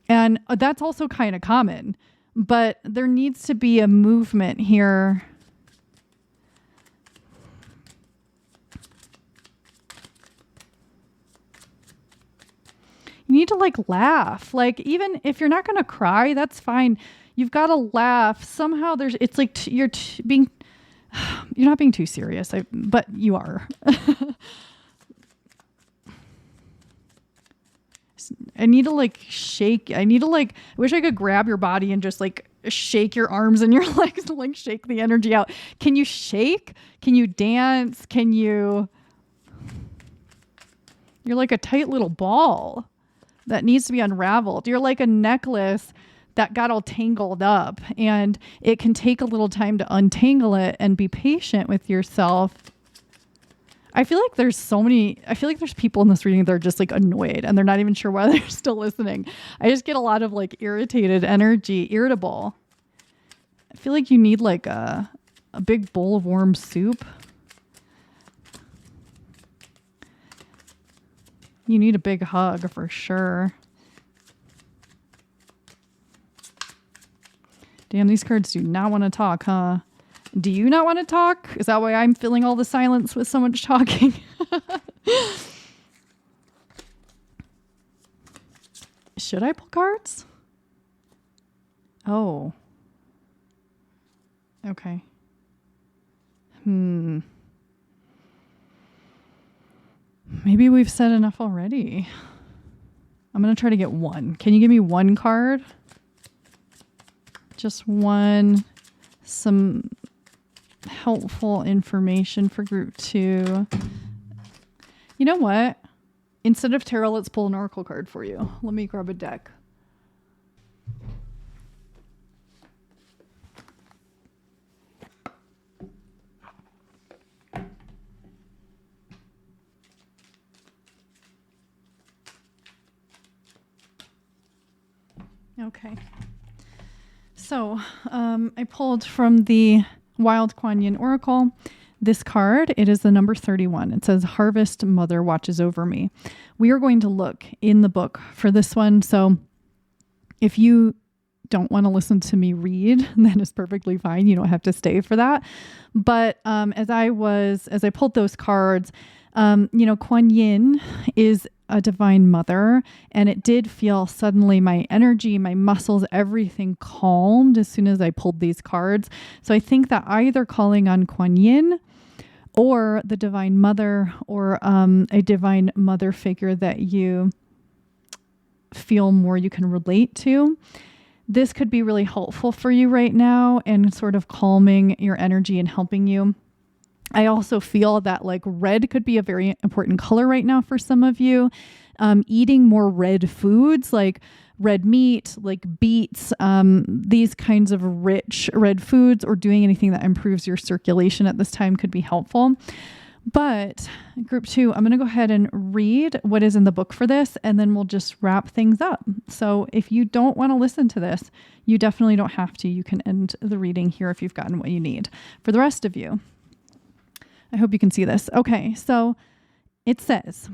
And that's also kind of common, but there needs to be a movement here. You need to like laugh. Like, even if you're not going to cry, that's fine. You've got to laugh. Somehow it's like you're not being too serious, but you are. I need to like shake. I wish I could grab your body and just like shake your arms and your legs to like shake the energy out. Can you shake? Can you dance? You're like a tight little ball that needs to be unraveled. You're like a necklace that got all tangled up, and it can take a little time to untangle it, and be patient with yourself. I feel like there's people in this reading that are just like annoyed and they're not even sure why they're still listening. I just get a lot of like irritated energy, irritable. I feel like you need like a big bowl of warm soup. You need a big hug for sure. Damn, these cards do not want to talk, huh? Do you not want to talk? Is that why I'm filling all the silence with so much talking? Should I pull cards? Oh. Okay. Maybe we've said enough already. I'm going to try to get one. Can you give me one card? Just one. Some helpful information for group 2. You know what? Instead of tarot, let's pull an oracle card for you. Let me grab a deck. Okay. So I pulled from the Wild Kuan Yin Oracle this card. It is the number 31. It says, Harvest Mother watches over me. We are going to look in the book for this one. So if you don't want to listen to me read, then it's perfectly fine. You don't have to stay for that. But as I pulled those cards, Kuan Yin is a divine mother, and it did feel suddenly my energy, my muscles, everything calmed as soon as I pulled these cards. So I think that either calling on Kuan Yin or the divine mother, or a divine mother figure that you feel more you can relate to, this could be really helpful for you right now and sort of calming your energy and helping you. I also feel that like red could be a very important color right now for some of you. Eating more red foods like red meat, like beets, these kinds of rich red foods, or doing anything that improves your circulation at this time could be helpful. But group 2, I'm going to go ahead and read what is in the book for this, and then we'll just wrap things up. So if you don't want to listen to this, you definitely don't have to. You can end the reading here if you've gotten what you need. For the rest of you, I hope you can see this. Okay, so it says,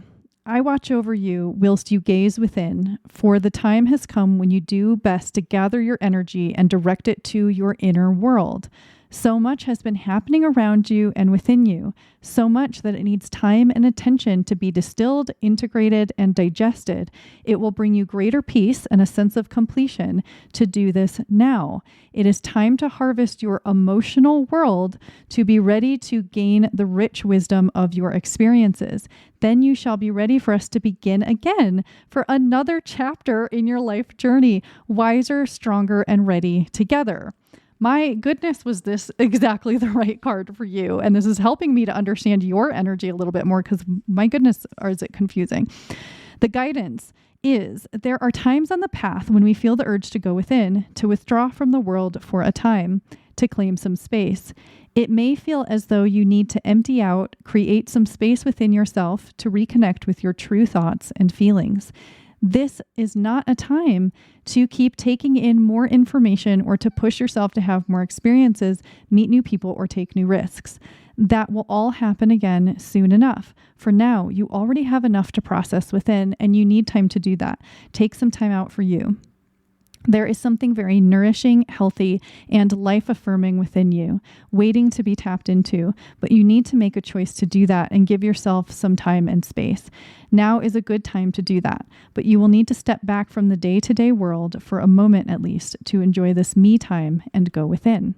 I watch over you whilst you gaze within, for the time has come when you do best to gather your energy and direct it to your inner world. So much has been happening around you and within you, so much that it needs time and attention to be distilled, integrated, and digested. It will bring you greater peace and a sense of completion to do this now. It is time to harvest your emotional world to be ready to gain the rich wisdom of your experiences. Then you shall be ready for us to begin again for another chapter in your life journey, wiser, stronger, and ready together. My goodness, was this exactly the right card for you? And this is helping me to understand your energy a little bit more, because my goodness, is it confusing? The guidance is there are times on the path when we feel the urge to go within, to withdraw from the world for a time, to claim some space. It may feel as though you need to empty out, create some space within yourself to reconnect with your true thoughts and feelings. This is not a time to keep taking in more information or to push yourself to have more experiences, meet new people, or take new risks. That will all happen again soon enough. For now, you already have enough to process within, and you need time to do that. Take some time out for you. There is something very nourishing, healthy, and life-affirming within you, waiting to be tapped into, but you need to make a choice to do that and give yourself some time and space. Now is a good time to do that, but you will need to step back from the day-to-day world for a moment at least to enjoy this me time and go within.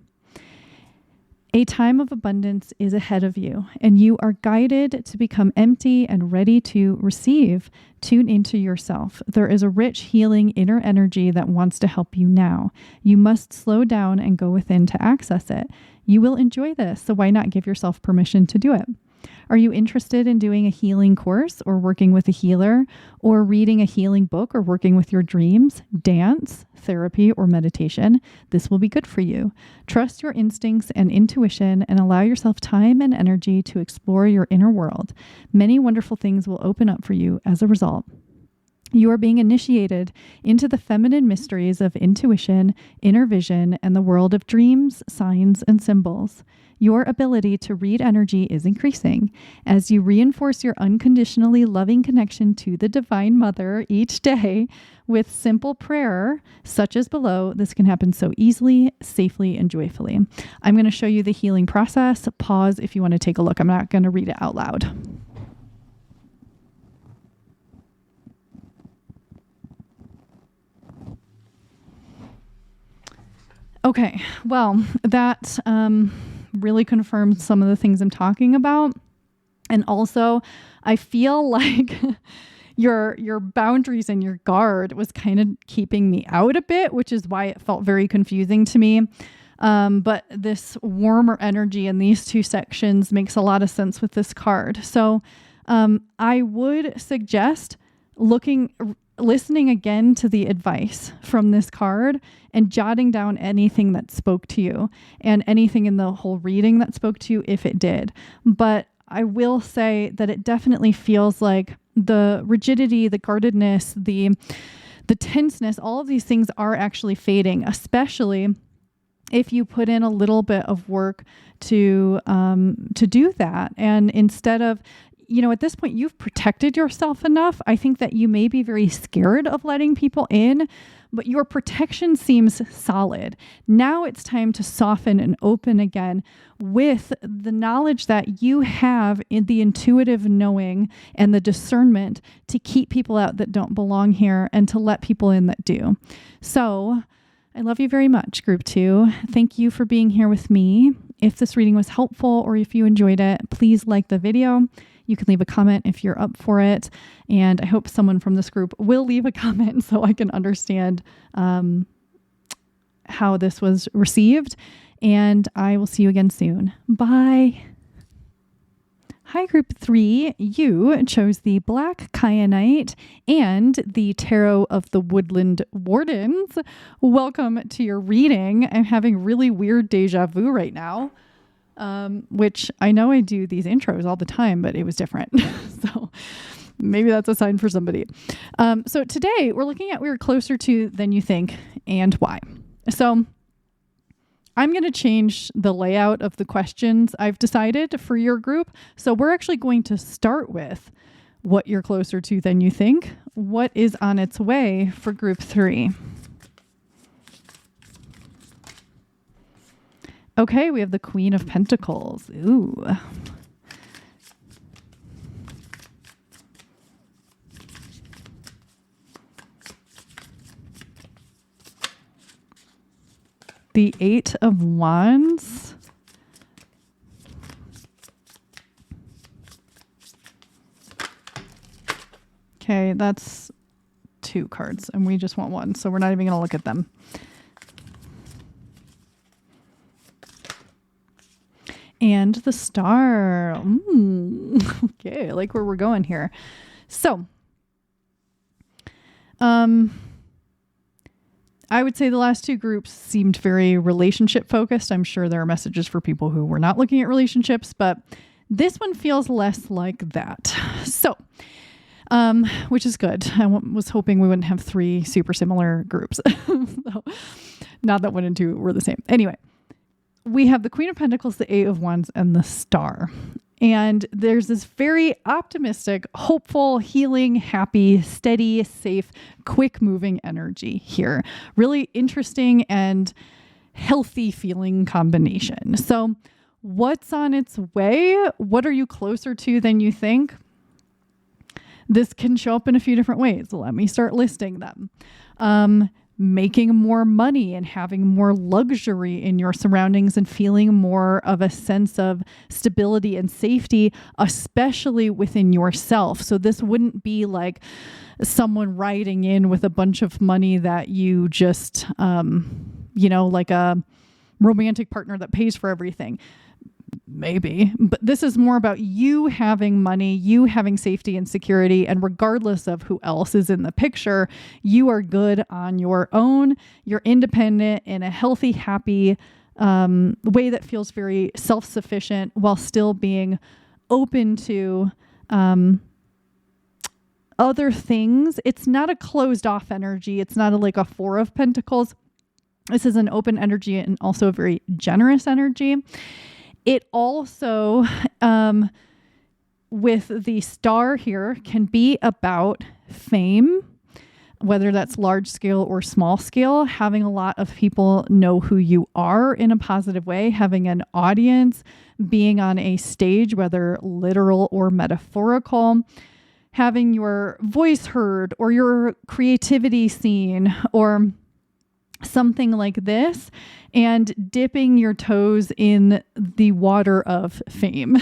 A time of abundance is ahead of you, and you are guided to become empty and ready to receive. Tune into yourself. There is a rich, healing inner energy that wants to help you now. You must slow down and go within to access it. You will enjoy this, so why not give yourself permission to do it? Are you interested in doing a healing course or working with a healer, or reading a healing book or working with your dreams, dance, therapy, or meditation? This will be good for you. Trust your instincts and intuition and allow yourself time and energy to explore your inner world. Many wonderful things will open up for you as a result. You are being initiated into the feminine mysteries of intuition, inner vision, and the world of dreams, signs, and symbols. Your ability to read energy is increasing as you reinforce your unconditionally loving connection to the Divine Mother each day with simple prayer, such as below. This can happen so easily, safely, and joyfully. I'm going to show you the healing process. Pause if you want to take a look. I'm not going to read it out loud. Okay, well, that really confirms some of the things I'm talking about. And also, I feel like your boundaries and your guard was kind of keeping me out a bit, which is why it felt very confusing to me. But this warmer energy in these two sections makes a lot of sense with this card. So I would suggest listening again to the advice from this card and jotting down anything that spoke to you and anything in the whole reading that spoke to you if it did. But I will say that it definitely feels like the rigidity, the guardedness, the tenseness, all of these things are actually fading, especially if you put in a little bit of work to do that. And instead of, at this point, you've protected yourself enough. I think that you may be very scared of letting people in, but your protection seems solid. Now it's time to soften and open again with the knowledge that you have in the intuitive knowing and the discernment to keep people out that don't belong here and to let people in that do. So I love you very much, Group 2. Thank you for being here with me. If this reading was helpful or if you enjoyed it, please like the video. You can leave a comment if you're up for it. And I hope someone from this group will leave a comment so I can understand how this was received. And I will see you again soon. Bye. Hi, group 3. You chose the Black Kyanite and the Tarot of the Woodland Wardens. Welcome to your reading. I'm having really weird deja vu right now, which I know I do these intros all the time, but it was different. So maybe that's a sign for somebody. So today we're looking at we're closer to than you think and why. So I'm going to change the layout of the questions I've decided for your group. So we're actually going to start with what you're closer to than you think. What is on its way for group 3? Okay, we have the Queen of Pentacles. Ooh. The 8 of Wands. Okay, that's 2 cards, and we just want 1, so we're not even going to look at them. And the Star. Okay, I like where we're going here. So, I would say the last 2 groups seemed very relationship focused. I'm sure there are messages for people who were not looking at relationships, but this one feels less like that. So, which is good. I was hoping we wouldn't have 3 super similar groups. So, not that 1 and 2 were the same. Anyway, we have the Queen of Pentacles, the 8 of Wands, and the Star. And there's this very optimistic, hopeful, healing, happy, steady, safe, quick moving energy here. Really interesting and healthy feeling combination. So what's on its way? What are you closer to than you think? This can show up in a few different ways. Let me start listing them. Making more money and having more luxury in your surroundings and feeling more of a sense of stability and safety, especially within yourself. So this wouldn't be like someone riding in with a bunch of money that you just, like a romantic partner that pays for everything. Maybe, but this is more about you having money, you having safety and security, and regardless of who else is in the picture, you are good on your own. You're independent in a healthy, happy way that feels very self-sufficient while still being open to other things. It's not a closed off energy. It's not like a 4 of Pentacles. This is an open energy and also a very generous energy. It also, with the Star here, can be about fame, whether that's large scale or small scale, having a lot of people know who you are in a positive way, having an audience, being on a stage, whether literal or metaphorical, having your voice heard or your creativity seen or something like this, and dipping your toes in the water of fame,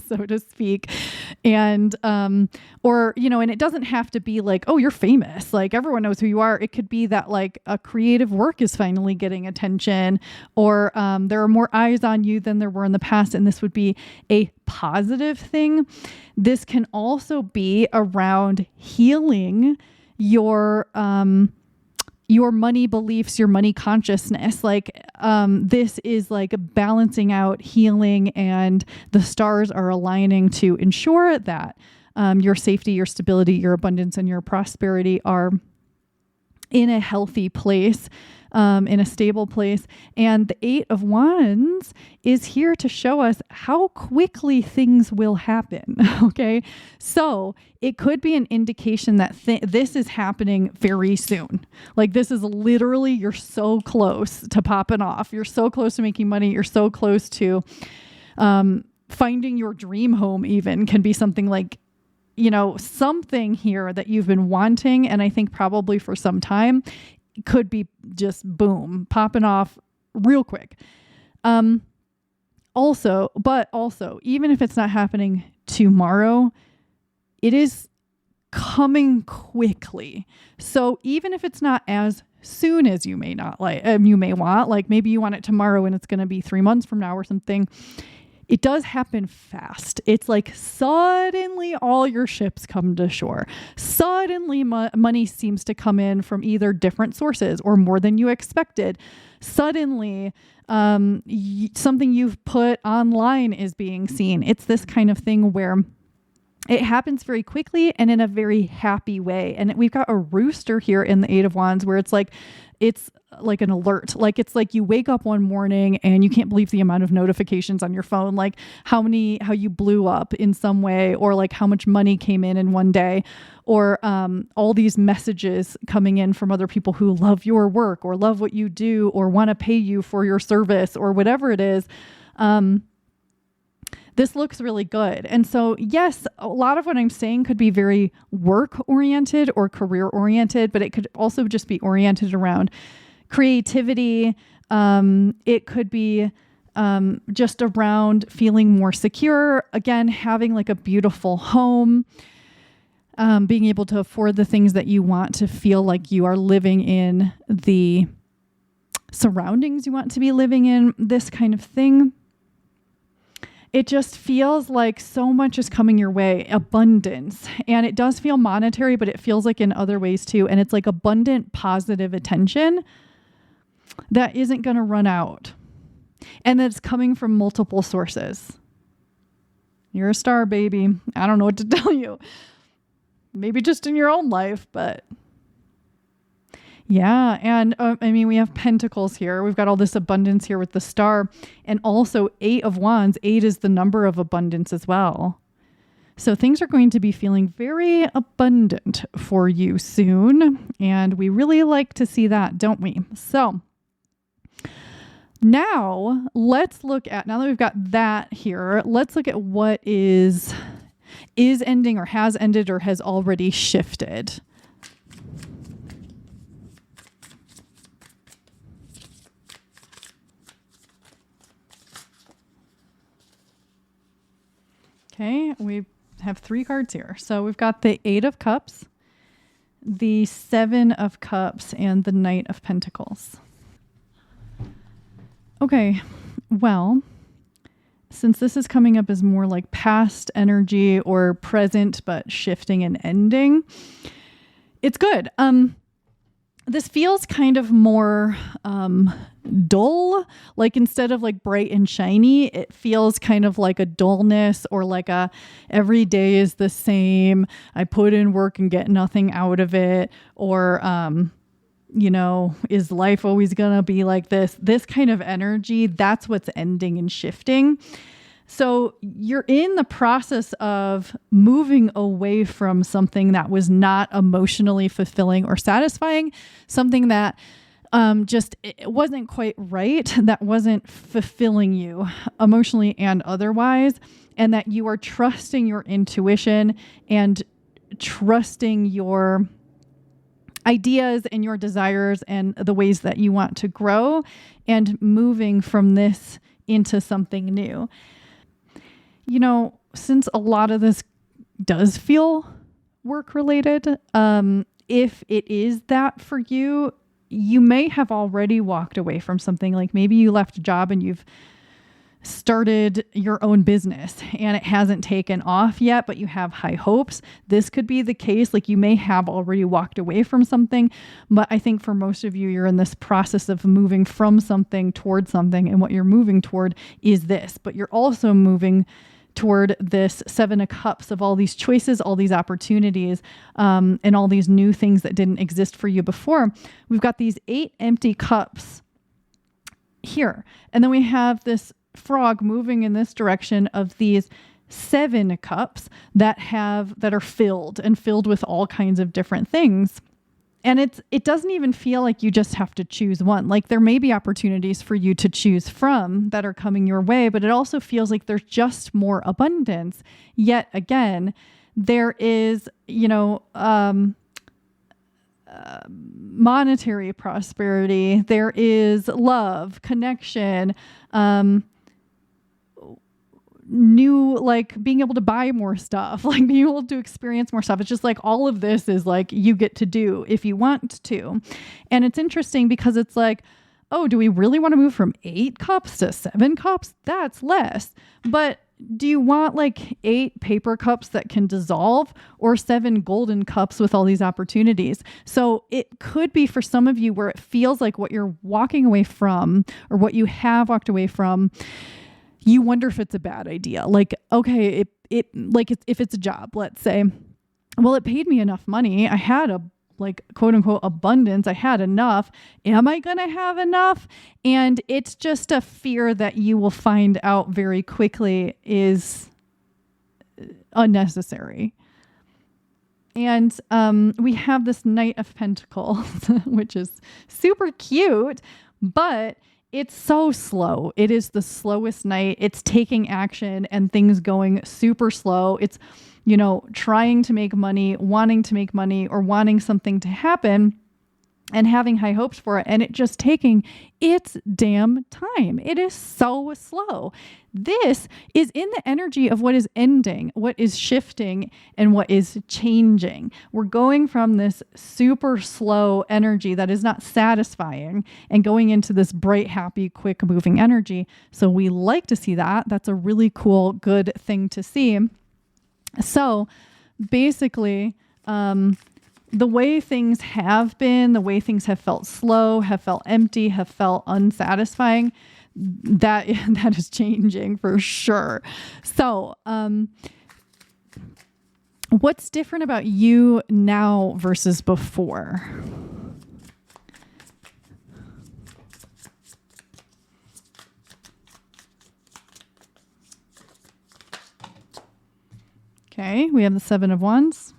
so to speak. And, and it doesn't have to be like, oh, you're famous. Like everyone knows who you are. It could be that like a creative work is finally getting attention, or there are more eyes on you than there were in the past. And this would be a positive thing. This can also be around healing your money beliefs, your money consciousness. Like this is like balancing out healing, and the stars are aligning to ensure that your safety, your stability, your abundance, and your prosperity are in a healthy place, in a stable place. And the 8 of Wands is here to show us how quickly things will happen. Okay. So it could be an indication that this is happening very soon. Like this is literally, you're so close to popping off. You're so close to making money. You're so close to finding your dream home even can be something like, something here that you've been wanting. And I think probably for some time could be just boom, popping off real quick. Also, even if it's not happening tomorrow, it is coming quickly. So even if it's not as soon as you may want, like maybe you want it tomorrow and it's going to be 3 months from now or something, it does happen fast. It's like suddenly all your ships come to shore. Suddenly money seems to come in from either different sources or more than you expected. Suddenly something you've put online is being seen. It's this kind of thing where it happens very quickly and in a very happy way. And we've got a rooster here in the Eight of Wands where it's like an alert. Like it's like you wake up one morning and you can't believe the amount of notifications on your phone, like how you blew up in some way, or like how much money came in one day, or all these messages coming in from other people who love your work or love what you do or want to pay you for your service or whatever it is. This looks really good. And so, yes, a lot of what I'm saying could be very work oriented or career oriented, but it could also just be oriented around creativity. It could be just around feeling more secure. Again, having like a beautiful home, being able to afford the things that you want, to feel like you are living in the surroundings you want to be living in, this kind of thing. It just feels like so much is coming your way, abundance. And it does feel monetary, but it feels like in other ways too. And it's like abundant, positive attention that isn't going to run out. And that's coming from multiple sources. You're a star, baby. I don't know what to tell you. Maybe just in your own life, but yeah. And we have pentacles here. We've got all this abundance here with the star, and also 8 of Wands. 8 is the number of abundance as well. So things are going to be feeling very abundant for you soon. And we really like to see that, don't we? So now let's look at, now that we've got that here, let's look at what is ending or has ended or has already shifted. Okay, we have 3 cards here. So we've got the 8 of Cups, the 7 of Cups, and the Knight of Pentacles. Okay, well, since this is coming up as more like past energy or present but shifting and ending, it's good. This feels kind of more dull. Like instead of like bright and shiny, it feels kind of like a dullness, or like a every day is the same. I put in work and get nothing out of it. Or, is life always going to be like this? This kind of energy, that's what's ending and shifting. So you're in the process of moving away from something that was not emotionally fulfilling or satisfying, something that it wasn't quite right, that wasn't fulfilling you emotionally and otherwise, and that you are trusting your intuition and trusting your ideas and your desires and the ways that you want to grow, and moving from this into something new. Since a lot of this does feel work related, if it is that for you, you may have already walked away from something. Like maybe you left a job and you've started your own business and it hasn't taken off yet, but you have high hopes. This could be the case. Like you may have already walked away from something, but I think for most of you, you're in this process of moving from something towards something. And what you're moving toward is this, but you're also moving toward this 7 of Cups of all these choices, all these opportunities, and all these new things that didn't exist for you before. We've got these 8 empty cups here. And then we have this frog moving in this direction of these 7 cups that are filled with all kinds of different things. And it doesn't even feel like you just have to choose one. Like there may be opportunities for you to choose from that are coming your way, but it also feels like there's just more abundance. Yet again, there is, monetary prosperity. There is love, connection, new, like being able to buy more stuff, like being able to experience more stuff. It's just like all of this is like you get to do if you want to. And it's interesting because it's like, oh, do we really want to move from 8 cups to 7 cups? That's less. But do you want like 8 paper cups that can dissolve, or 7 golden cups with all these opportunities? So it could be for some of you where it feels like what you're walking away from, or what you have walked away from, you wonder if it's a bad idea. Like, okay, if it's a job, let's say, well, it paid me enough money. I had a like quote unquote abundance. I had enough. Am I going to have enough? And it's just a fear that you will find out very quickly is unnecessary. And we have this Knight of Pentacles, which is super cute, but it's so slow. It is the slowest knight. It's taking action and things going super slow. It's, trying to make money, wanting to make money, or wanting something to happen and having high hopes for it. And it just taking its damn time. It is so slow. This is in the energy of what is ending, what is shifting, and what is changing. We're going from this super slow energy that is not satisfying and going into this bright, happy, quick moving energy. So we like to see that. That's a really cool, good thing to see. So basically, the way things have been, the way things have felt slow, have felt empty, have felt unsatisfying, that is changing for sure. So, what's different about you now versus before? Okay, we have the 7 of Wands.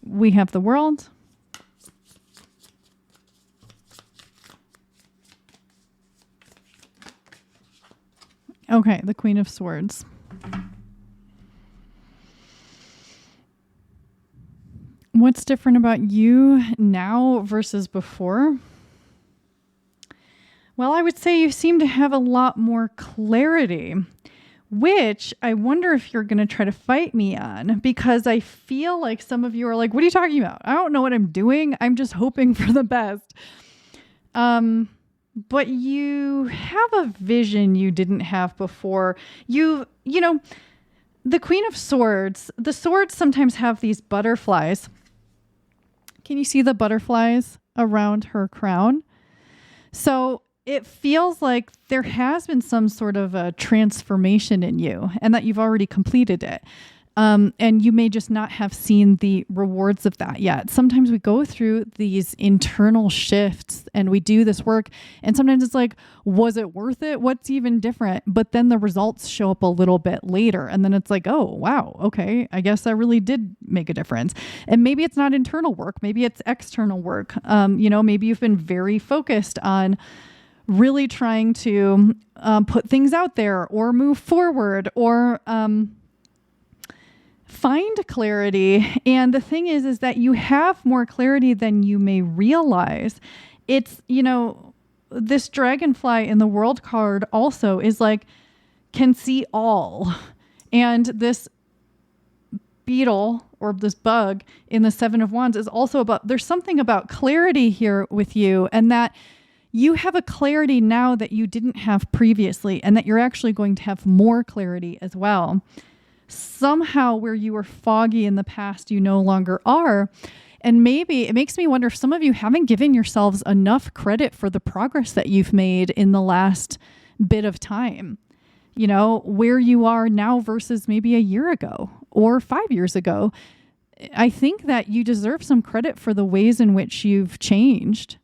We have the World. Okay, the Queen of Swords. What's different about you now versus before? Well, I would say you seem to have a lot more clarity, which I wonder if you're going to try to fight me on, because I feel like some of you are like, what are you talking about? I don't know what I'm doing. I'm just hoping for the best. But you have a vision you didn't have before. The Queen of Swords, the swords sometimes have these butterflies. Can you see the butterflies around her crown? So it feels like there has been some sort of a transformation in you, and that you've already completed it. And you may just not have seen the rewards of that yet. Sometimes we go through these internal shifts and we do this work, and sometimes it's like, was it worth it? What's even different? But then the results show up a little bit later, and then it's like, oh, wow, okay, I guess that really did make a difference. And maybe it's not internal work. Maybe it's external work. Maybe you've been very focused on really trying to put things out there or move forward or find clarity. And the thing is that you have more clarity than you may realize. It's, this dragonfly in the World card also is like, can see all. And this beetle or this bug in the 7 of Wands is also about, there's something about clarity here with you, and that you have a clarity now that you didn't have previously, and that you're actually going to have more clarity as well. Somehow where you were foggy in the past, you no longer are. And maybe it makes me wonder if some of you haven't given yourselves enough credit for the progress that you've made in the last bit of time. Where you are now versus maybe a year ago or 5 years ago. I think that you deserve some credit for the ways in which you've changed.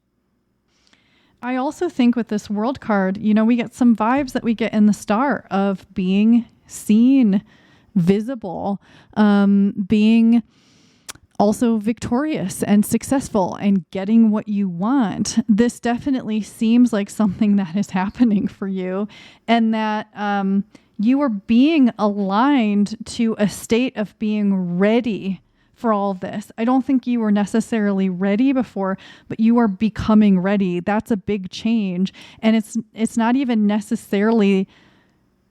I also think with this World card, we get some vibes that we get in the Star of being seen, visible, being also victorious and successful and getting what you want. This definitely seems like something that is happening for you, and that you are being aligned to a state of being ready for all of this. I don't think you were necessarily ready before, but you are becoming ready. That's a big change. And it's not even necessarily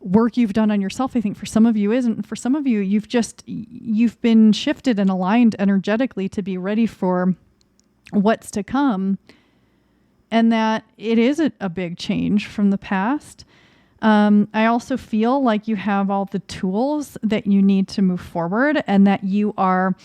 work you've done on yourself. I think for some of you isn't. For some of you, you've been shifted and aligned energetically to be ready for what's to come, and that it is a big change from the past. I also feel like you have all the tools that you need to move forward, and that you are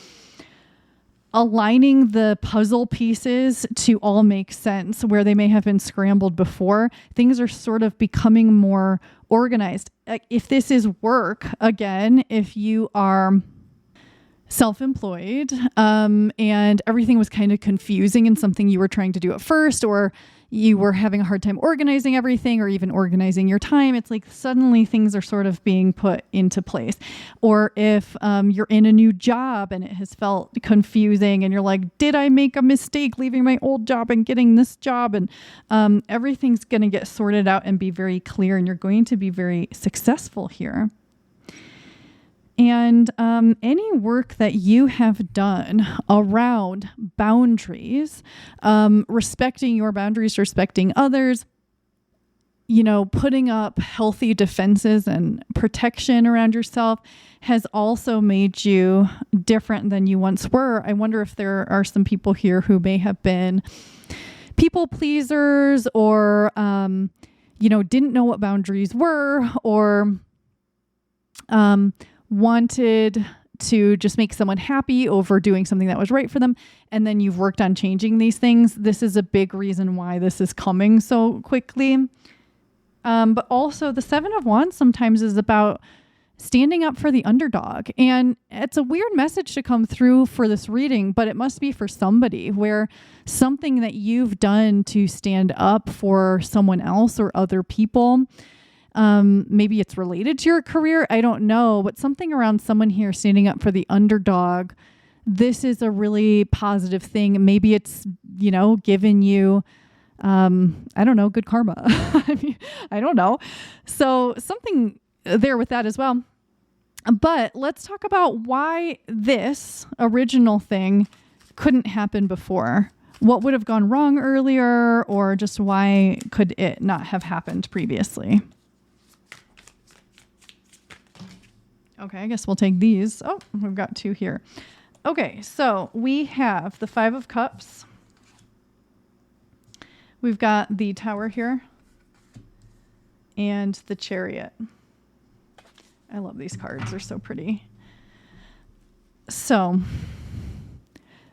aligning the puzzle pieces to all make sense where they may have been scrambled before. Things are sort of becoming more organized. If this is work, again, if you are self-employed, and everything was kind of confusing and something you were trying to do at first, or you were having a hard time organizing everything or even organizing your time, it's like suddenly things are sort of being put into place. Or if you're in a new job and it has felt confusing and you're like, did I make a mistake leaving my old job and getting this job? And everything's going to get sorted out and be very clear, and you're going to be very successful here. And any work that you have done around boundaries, respecting your boundaries, respecting others, putting up healthy defenses and protection around yourself has also made you different than you once were. I wonder if there are some people here who may have been people pleasers, or, didn't know what boundaries were, or, wanted to just make someone happy over doing something that was right for them. And then you've worked on changing these things. This is a big reason why this is coming so quickly. But also the Seven of Wands sometimes is about standing up for the underdog. And it's a weird message to come through for this reading, but it must be for somebody, where something that you've done to stand up for someone else or other people, maybe it's related to your career. I don't know, but something around someone here standing up for the underdog. This is a really positive thing. Maybe it's, given you, I don't know, good karma. I don't know. So something there with that as well. But let's talk about why this original thing couldn't happen before. What would have gone wrong earlier, or just why could it not have happened previously? Okay, I guess we'll take these. Oh, we've got two here. Okay, so we have the Five of Cups. We've got the Tower here. And the Chariot. I love these cards. They're so pretty. So,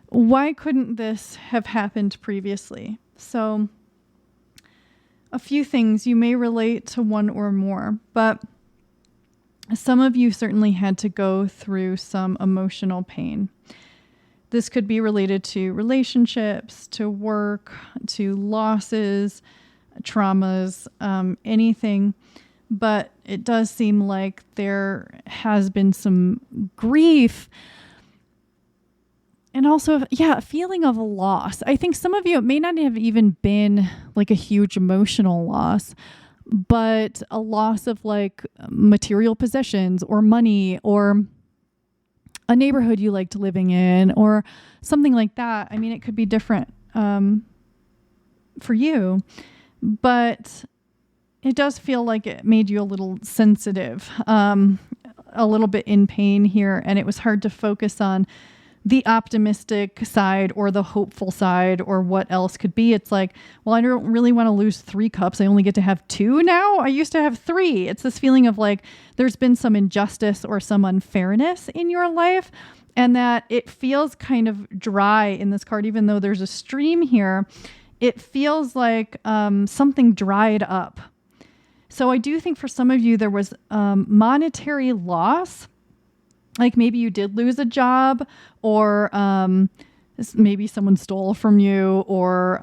why couldn't this have happened previously? So, a few things. You may relate to one or more, but some of you certainly had to go through some emotional pain. This could be related to relationships, to work, to losses, traumas, anything. But it does seem like there has been some grief. And also, a feeling of loss. I think some of you, it may not have even been like a huge emotional loss, but a loss of like material possessions or money or a neighborhood you liked living in or something like that. I mean, it could be different for you, but it does feel like it made you a little sensitive, a little bit in pain here. And it was hard to focus on the optimistic side or the hopeful side or what else could be. It's like, well, I don't really want to lose 3 cups. I only get to have 2 now. I used to have 3. It's this feeling of like there's been some injustice or some unfairness in your life, and that it feels kind of dry in this card, even though there's a stream here. It feels like something dried up. So I do think for some of you there was monetary loss. Like maybe you did lose a job, or maybe someone stole from you, or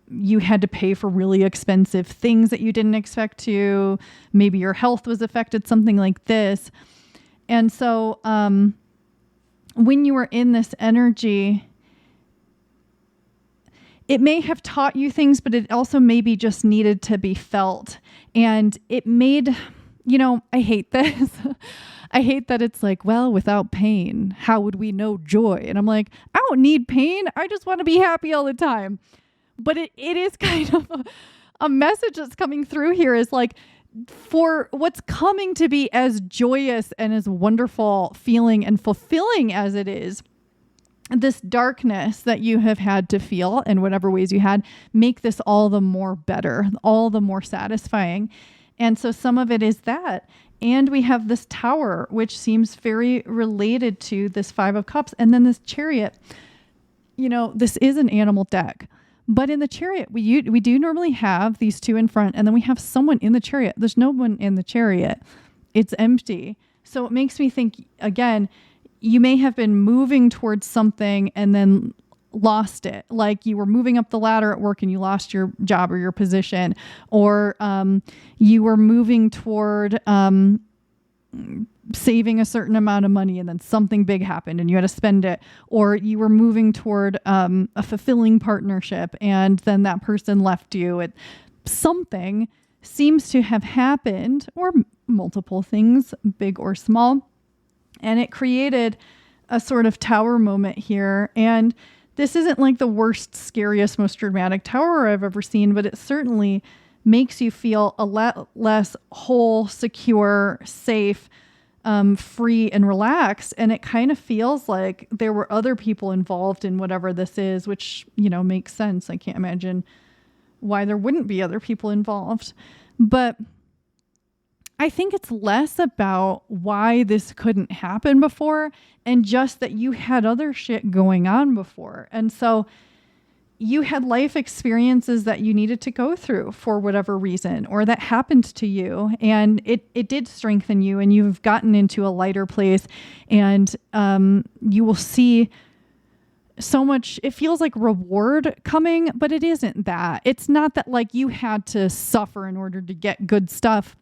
you had to pay for really expensive things that you didn't expect to. Maybe your health was affected, something like this. And so when you were in this energy, it may have taught you things, but it also maybe just needed to be felt. And it made, I hate this. I hate that it's like, well, without pain, how would we know joy? And I'm like, I don't need pain. I just want to be happy all the time. But it is kind of a message that's coming through here is like, for what's coming to be as joyous and as wonderful feeling and fulfilling as it is, this darkness that you have had to feel in whatever ways you had, make this all the more better, all the more satisfying. And so some of it is that. And we have this Tower, which seems very related to this Five of Cups. And then this Chariot, this is an animal deck. But in the Chariot, we do normally have these two in front, and then we have someone in the Chariot. There's no one in the Chariot. It's empty. So it makes me think, again, you may have been moving towards something and then lost it. Like you were moving up the ladder at work and you lost your job or your position, or you were moving toward saving a certain amount of money and then something big happened and you had to spend it, or you were moving toward a fulfilling partnership and then that person left you. Something seems to have happened, or multiple things, big or small, and it created a sort of Tower moment here. And this isn't like the worst, scariest, most dramatic Tower I've ever seen, but it certainly makes you feel a lot less whole, secure, safe, free, and relaxed. And it kind of feels like there were other people involved in whatever this is, which, makes sense. I can't imagine why there wouldn't be other people involved. But I think it's less about why this couldn't happen before and just that you had other shit going on before. And so you had life experiences that you needed to go through for whatever reason, or that happened to you, and it did strengthen you, and you've gotten into a lighter place, and you will see so much. It feels like reward coming, but it isn't that. It's not that like you had to suffer in order to get good stuff.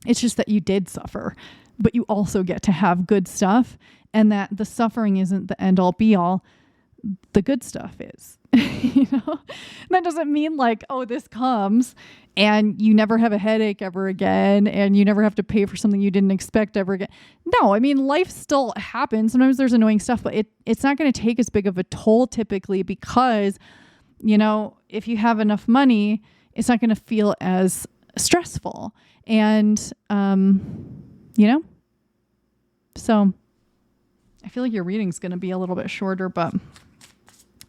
It's just that you did suffer, but you also get to have good stuff, and that the suffering isn't the end all be all. The good stuff is. That doesn't mean like, oh, this comes and you never have a headache ever again and you never have to pay for something you didn't expect ever again. No, I mean, life still happens. Sometimes there's annoying stuff, but it's not going to take as big of a toll typically because, if you have enough money, it's not going to feel as stressful. And, so I feel like your reading's going to be a little bit shorter, but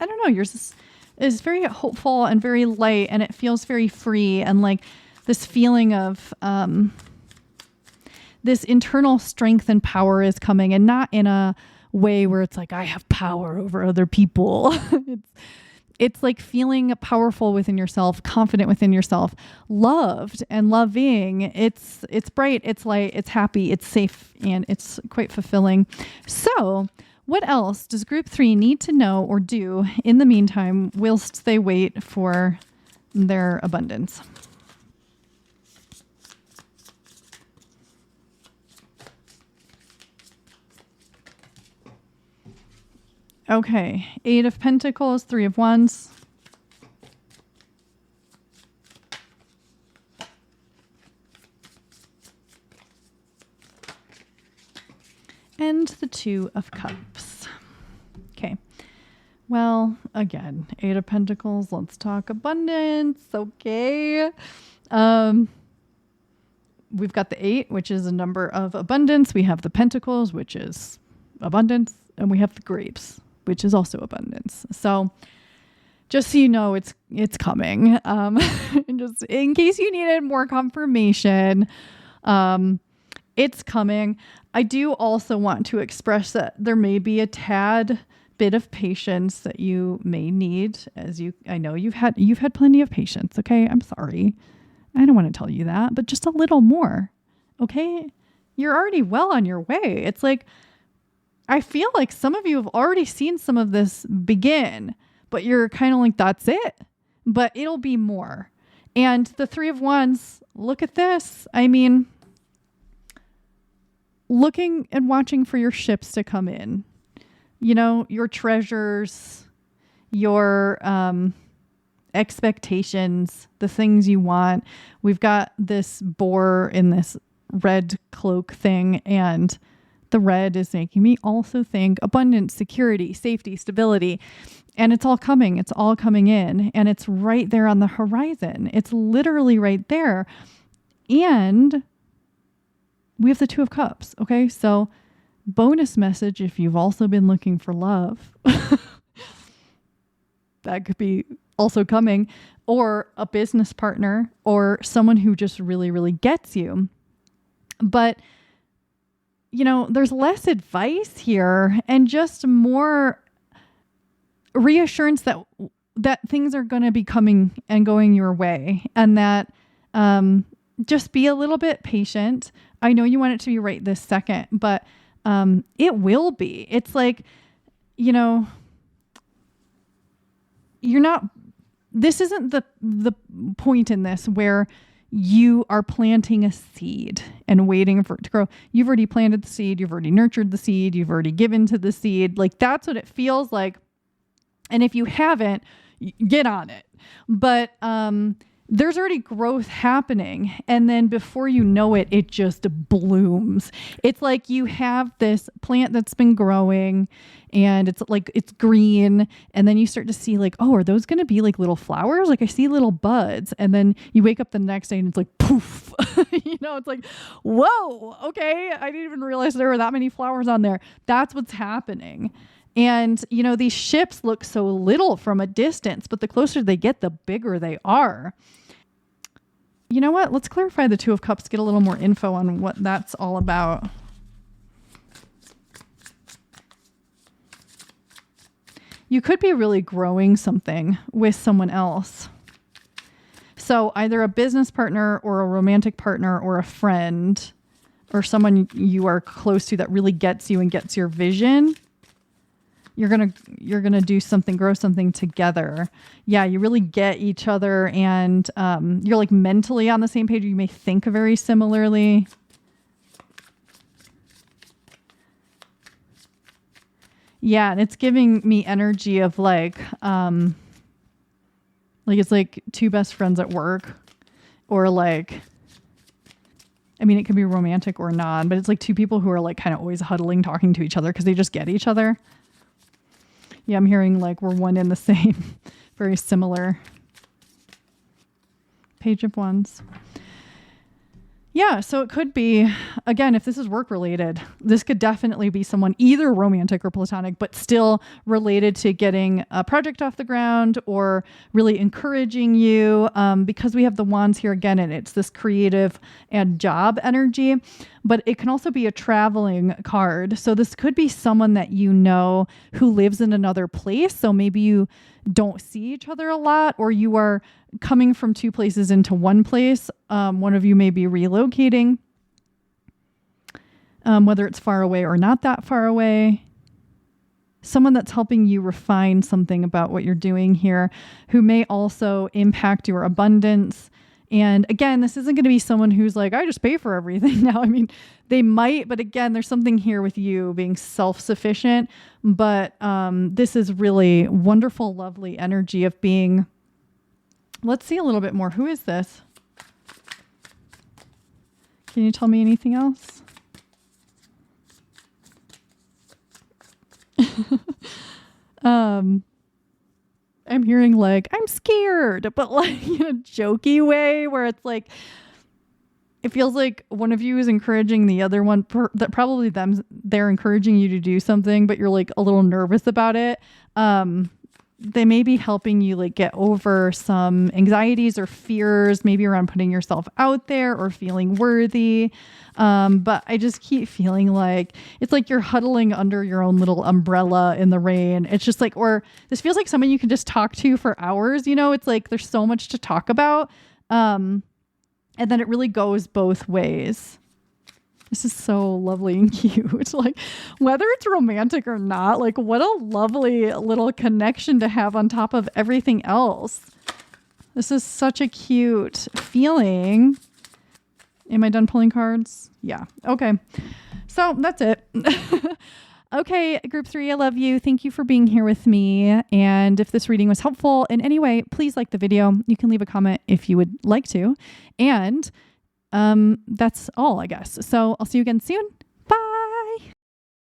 I don't know. Yours is very hopeful and very light, and it feels very free, and like this feeling of this internal strength and power is coming, and not in a way where it's like I have power over other people. It's like feeling powerful within yourself, confident within yourself, loved and loving. It's bright, it's light, it's happy, it's safe, and it's quite fulfilling. So what else does group 3 need to know or do in the meantime whilst they wait for their abundance? Okay, 8 of Pentacles, 3 of Wands. And the 2 of Cups. Okay. Well, again, 8 of Pentacles. Let's talk abundance. Okay. We've got the 8, which is a number of abundance. We have the Pentacles, which is abundance. And we have the Grapes, which is also abundance. So just so you know, it's coming. Just in case you needed more confirmation, it's coming. I do also want to express that there may be a tad bit of patience that you may need, I know you've had plenty of patience. Okay. I'm sorry. I don't want to tell you that, but just a little more. Okay. You're already well on your way. It's like, I feel like some of you have already seen some of this begin, but you're kind of like, that's it, but it'll be more. And the 3 of Wands, look at this. I mean, looking and watching for your ships to come in, your treasures, your expectations, the things you want. We've got this boar in this red cloak thing, and the red is making me also think abundance, security, safety, stability. And it's all coming. It's all coming in. And it's right there on the horizon. It's literally right there. And we have the 2 of Cups. Okay. So Bonus message if you've also been looking for love. That could be also coming, or a business partner, or someone who just really, really gets you. But, there's less advice here and just more reassurance that things are going to be coming and going your way, and that just be a little bit patient. I know you want it to be right this second, but it will be. It's like, this isn't the point in this where you are planting a seed and waiting for it to grow. You've already planted the seed. You've already nurtured the seed. You've already given to the seed. Like, that's what it feels like. And if you haven't, get on it. But there's already growth happening. And then before you know it, it just blooms. It's like you have this plant that's been growing and it's like, it's green. And then you start to see like, oh, are those going to be like little flowers? Like I see little buds. And then you wake up the next day and it's like, poof, it's like, whoa, okay. I didn't even realize there were that many flowers on there. That's what's happening. And, these ships look so little from a distance, but the closer they get, the bigger they are. You know what? Let's clarify the Two of Cups, get a little more info on what that's all about. You could be really growing something with someone else. So either a business partner or a romantic partner or a friend or someone you are close to that really gets you and gets your vision. You're going to do something, grow something together. Yeah. You really get each other and, you're like mentally on the same page. You may think very similarly. Yeah. And it's giving me energy of like it's like two best friends at work, or like, I mean, it could be romantic or not, but it's like two people who are like kind of always huddling, talking to each other because they just get each other. Yeah, I'm hearing like we're one and the same, very similar. Page of Wands. Yeah, so it could be, again, if this is work related, this could definitely be someone either romantic or platonic, but still related to getting a project off the ground or really encouraging you, because we have the wands here again, and it's this creative and job energy, but it can also be a traveling card. So this could be someone that you know who lives in another place. So maybe you don't see each other a lot, or you are coming from two places into one place. One of you may be relocating, whether it's far away or not that far away. Someone that's helping you refine something about what you're doing here, who may also impact your abundance. And again, this isn't going to be someone who's like, I just pay for everything now. I mean, they might, but again, there's something here with you being self-sufficient. But this is really wonderful, lovely energy of being. Let's see a little bit more. Who is this? Can you tell me anything else? I'm hearing like, I'm scared, but like in a jokey way where it's like, it feels like one of you is encouraging the other one, that probably they're encouraging you to do something, but you're like a little nervous about it. They may be helping you like get over some anxieties or fears, maybe around putting yourself out there or feeling worthy. But I just keep feeling like it's like you're huddling under your own little umbrella in the rain. It's just like, or this feels like someone you can just talk to for hours. It's like there's so much to talk about. And then it really goes both ways. This is so lovely and cute. Like, whether it's romantic or not, like what a lovely little connection to have on top of everything else. This is such a cute feeling. Am I done pulling cards? Yeah. Okay. So that's it. Okay, group 3, I love you. Thank you for being here with me. And if this reading was helpful in any way, please like the video. You can leave a comment if you would like to. And that's all, I guess. So I'll see you again soon.